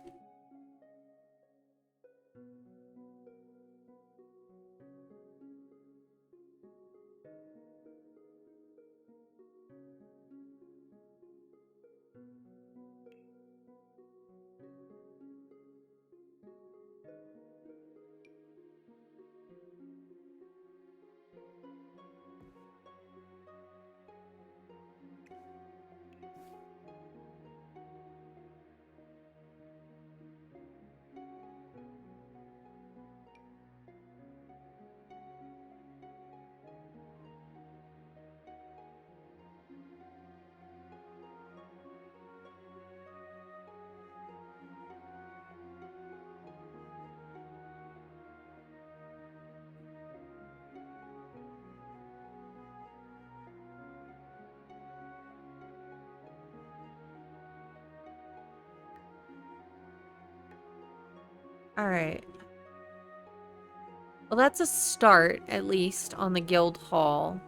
All right. Well, that's a start, at least, on the guild hall.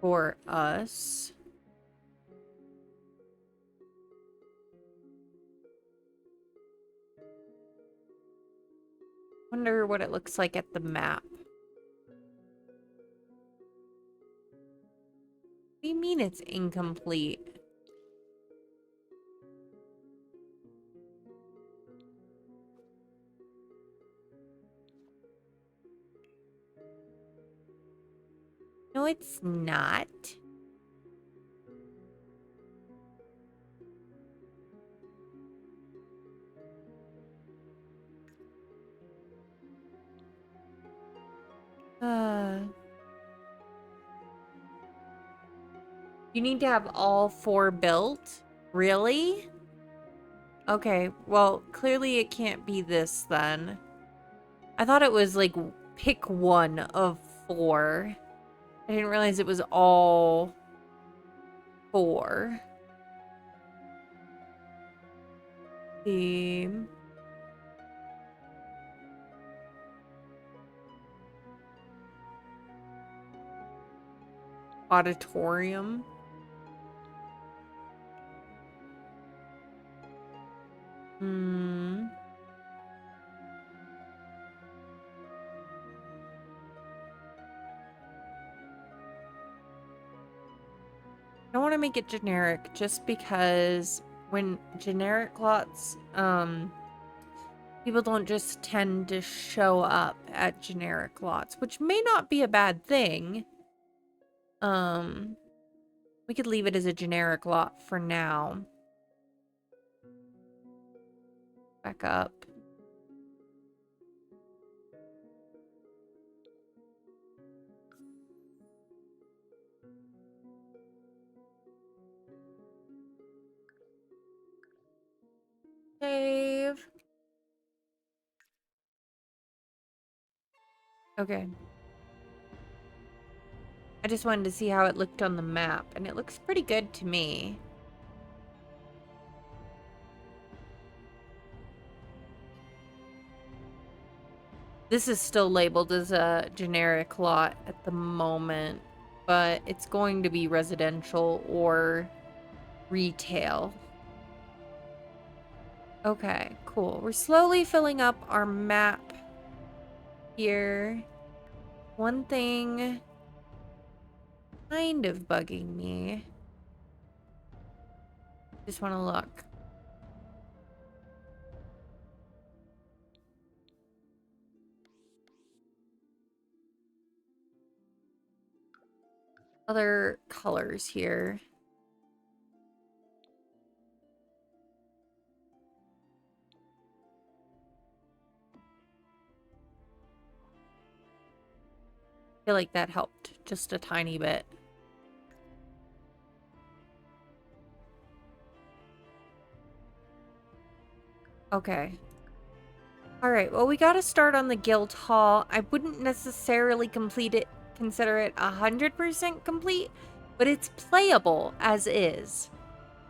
For us. Wonder what it looks like at the map. What do you mean it's incomplete? No, it's not. You need to have all 4 built? Really? Okay, well, clearly it can't be this then. I thought it was like pick one of 4. I didn't realize it was all 4. Theme. Auditorium. Hmm. I don't want to make it generic just because when generic lots, people don't just tend to show up at generic lots, which may not be a bad thing. We could leave it as a generic lot for now. Back up. Save. Okay. I just wanted to see how it looked on the map, and it looks pretty good to me. This is still labeled as a generic lot at the moment, but it's going to be residential or retail. Okay, cool. We're slowly filling up our map here. One thing kind of bugging me. Just want to look. other colors here. I feel like that helped just a tiny bit. Okay. Alright, well, we gotta start on the guild hall. I wouldn't necessarily consider it 100% complete, but it's playable as is.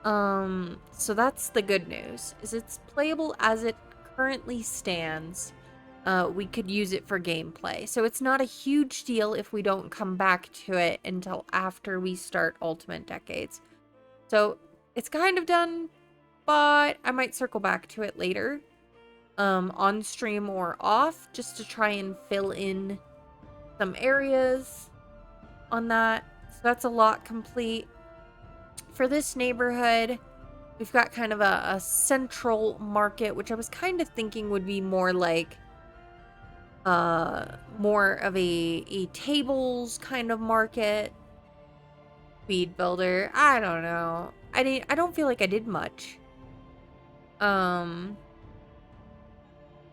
So that's the good news, is it's playable as it currently stands. We could use it for gameplay. So it's not a huge deal if we don't come back to it until after we start Ultimate Decades. So it's kind of done, but I might circle back to it later. On stream or off, just to try and fill in some areas on that. So that's a lot complete. For this neighborhood, we've got kind of a central market, which I was kind of thinking would be more like more of a tables kind of market. Speed builder. I don't know. I don't feel like I did much.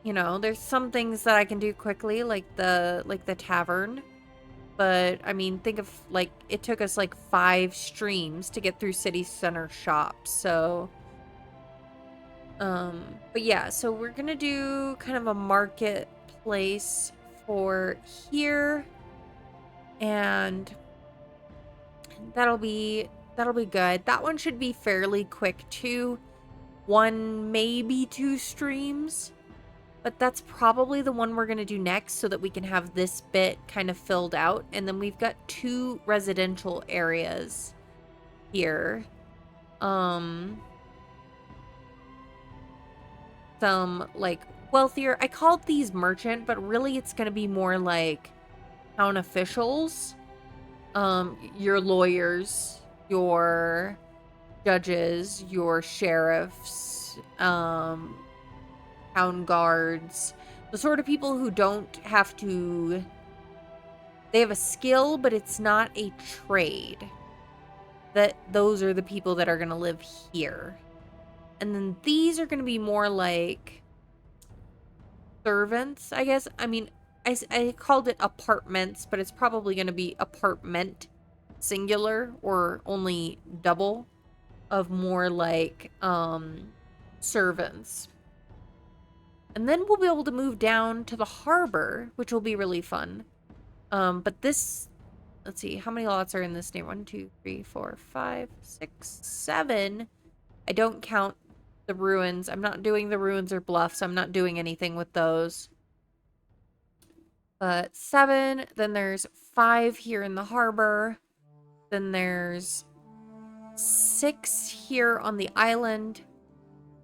You know, there's some things that I can do quickly, like the tavern. But I mean, think of like it took us like 5 streams to get through City Center shops. So but yeah, so we're going to do kind of a marketplace for here, and that'll be good. That one should be fairly quick too. 1 maybe 2 streams. But that's probably the one we're going to do next so that we can have this bit kind of filled out. And then we've got 2 residential areas here. Some like wealthier. I called these merchant, but really it's going to be more like town officials. Your lawyers, your judges, your sheriffs, town guards, the sort of people who don't have to, they have a skill, but it's not a trade. Those are the people that are going to live here. And then these are going to be more like servants, I guess. I mean, I called it apartments, but it's probably going to be apartment singular or only double of more like servants. And then we'll be able to move down to the harbor, which will be really fun. But this, let's see, how many lots are in this neighborhood? 1, 2, 3, 4, 5, 6, 7. I don't count the ruins. I'm not doing the ruins or bluffs. I'm not doing anything with those. But 7. Then there's 5 here in the harbor. Then there's 6 here on the island.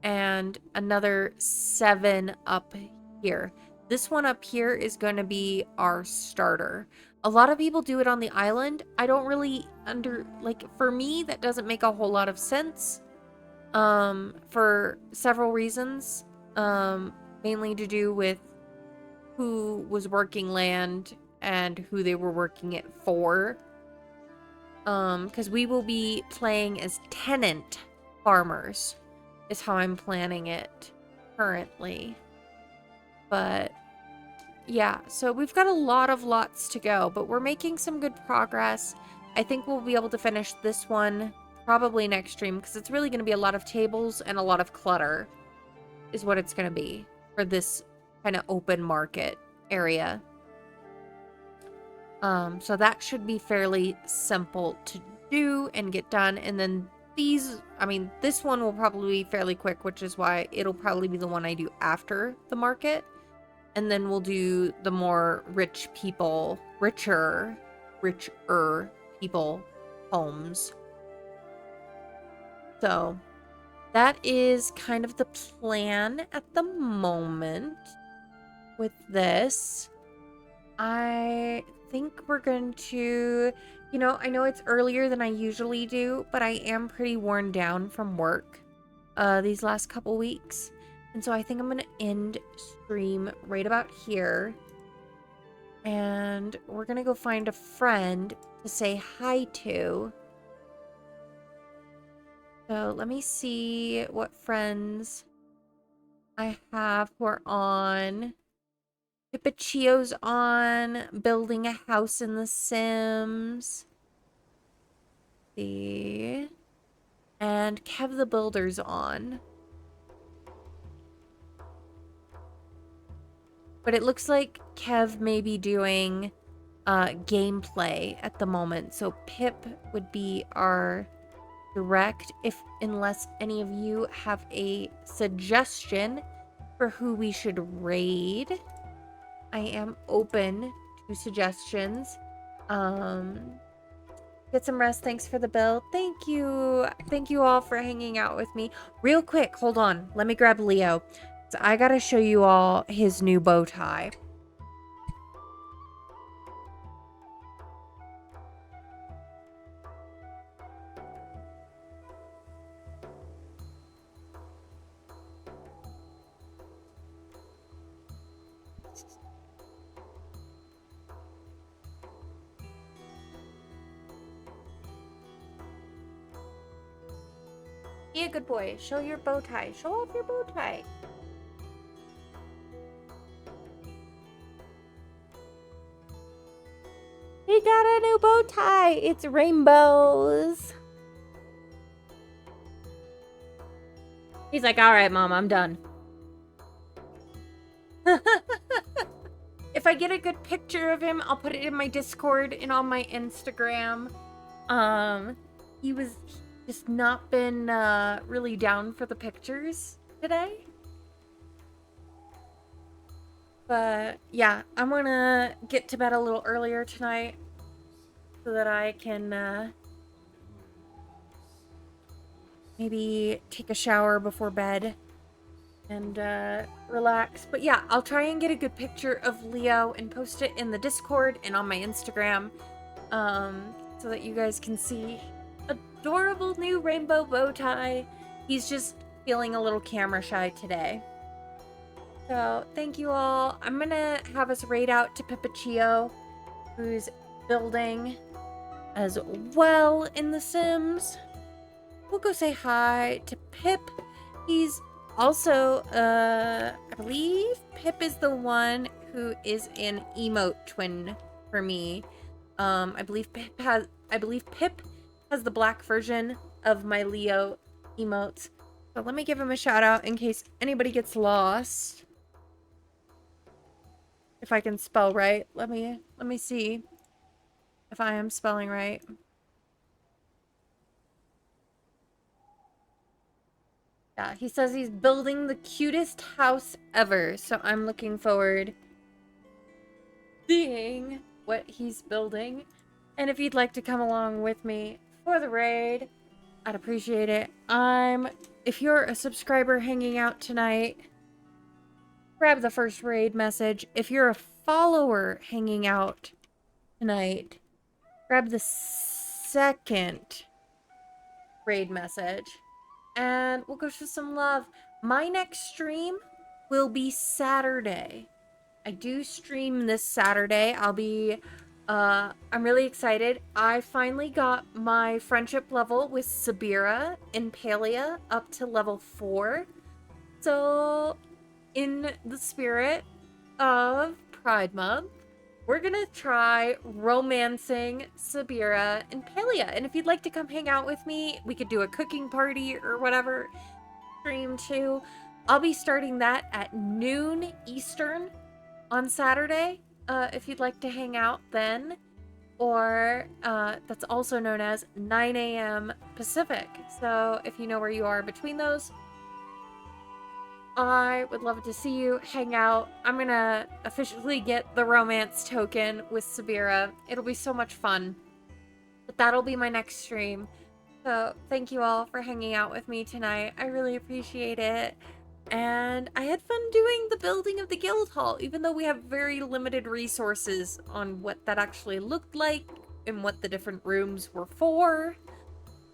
And another 7 up here. This one up here is going to be our starter. A lot of people do it on the island. I don't really for me, that doesn't make a whole lot of sense. For several reasons. Mainly to do with who was working land and who they were working it for. Because we will be playing as tenant farmers. Is how I'm planning it currently. But yeah, so we've got a lot of lots to go, but we're making some good progress. I think we'll be able to finish this one probably next stream, because it's really going to be a lot of tables and a lot of clutter is what it's going to be for this kind of open market area. So that should be fairly simple to do and get done. And then these, I mean, this one will probably be fairly quick, which is why it'll probably be the one I do after the market. And then we'll do the more richer people homes. So that is kind of the plan at the moment with this. I think we're going to, you know, I know it's earlier than I usually do, but I am pretty worn down from work these last couple weeks. And so I think I'm going to end stream right about here. And we're gonna go find a friend to say hi to. So let me see what friends I have who are on. Pipachio's on building a house in The Sims. See. And Kev the Builder's on. But it looks like Kev may be doing gameplay at the moment. So Pip would be our direct, unless any of you have a suggestion for who we should raid. I am open to suggestions. Get some rest. Thanks for the bill. Thank you. Thank you all for hanging out with me. Real quick, hold on. Let me grab Leo. So I gotta show you all his new bow tie. Be a good boy. Show your bow tie. Show off your bow tie. He got a new bow tie. It's rainbows. He's like, all right, Mom, I'm done. If I get a good picture of him, I'll put it in my Discord and on my Instagram. He was just not been really down for the pictures today. But yeah, I'm gonna get to bed a little earlier tonight so that I can maybe take a shower before bed and relax. But yeah, I'll try and get a good picture of Leo and post it in the Discord and on my Instagram so that you guys can see adorable new rainbow bow tie. He's just feeling a little camera shy today. So thank you all. I'm gonna have us raid out to Pipachio, who's building as well in The Sims. We'll go say hi to Pip. He's also, I believe Pip is the one who is an emote twin for me. I believe Pip has the black version of my Leo emotes. So let me give him a shout out in case anybody gets lost. If I can spell right. Let me see if I am spelling right. Yeah, he says he's building the cutest house ever, so I'm looking forward seeing what he's building. And if you'd like to come along with me for the raid, I'd appreciate it. If you're a subscriber hanging out tonight, grab the first raid message. If you're a follower hanging out tonight, grab the second raid message. And we'll go show some love. My next stream will be Saturday. I do stream this Saturday. I'm really excited. I finally got my friendship level with Sabira and Palia up to level 4. So, in the spirit of Pride Month, we're gonna try romancing Sabira and Palia. And if you'd like to come hang out with me, we could do a cooking party or whatever stream too. I'll be starting that at noon Eastern on Saturday. If you'd like to hang out then. Or that's also known as 9 a.m. Pacific. So if you know where you are between those, I would love to see you hang out. I'm gonna officially get the romance token with Sabira. It'll be so much fun. But that'll be my next stream. So thank you all for hanging out with me tonight. I really appreciate it. And I had fun doing the building of the guild hall, even though we have very limited resources on what that actually looked like and what the different rooms were for.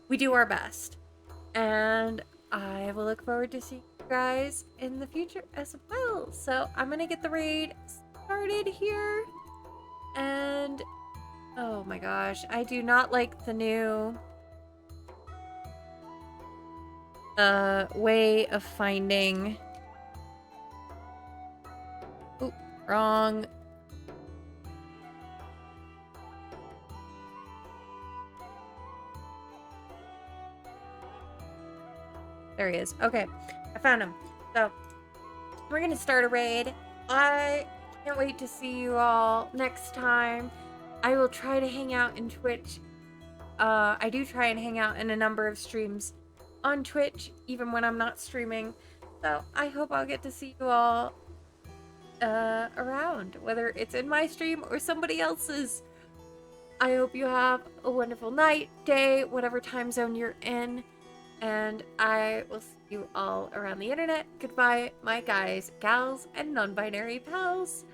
We do our best. And I will look forward to seeing you guys in the future as well. So I'm gonna get the raid started here. And oh my gosh, I do not like the new way of finding. Oop, wrong. There he is. Okay, I found him. So we're gonna start a raid. I can't wait to see you all next time. I will try to hang out in Twitch. I do try and hang out in a number of streams on Twitch, even when I'm not streaming. So I hope I'll get to see you all around, whether it's in my stream or somebody else's. I hope you have a wonderful night, day, whatever time zone you're in. And I will see you all around the internet. Goodbye, my guys, gals, and non-binary pals.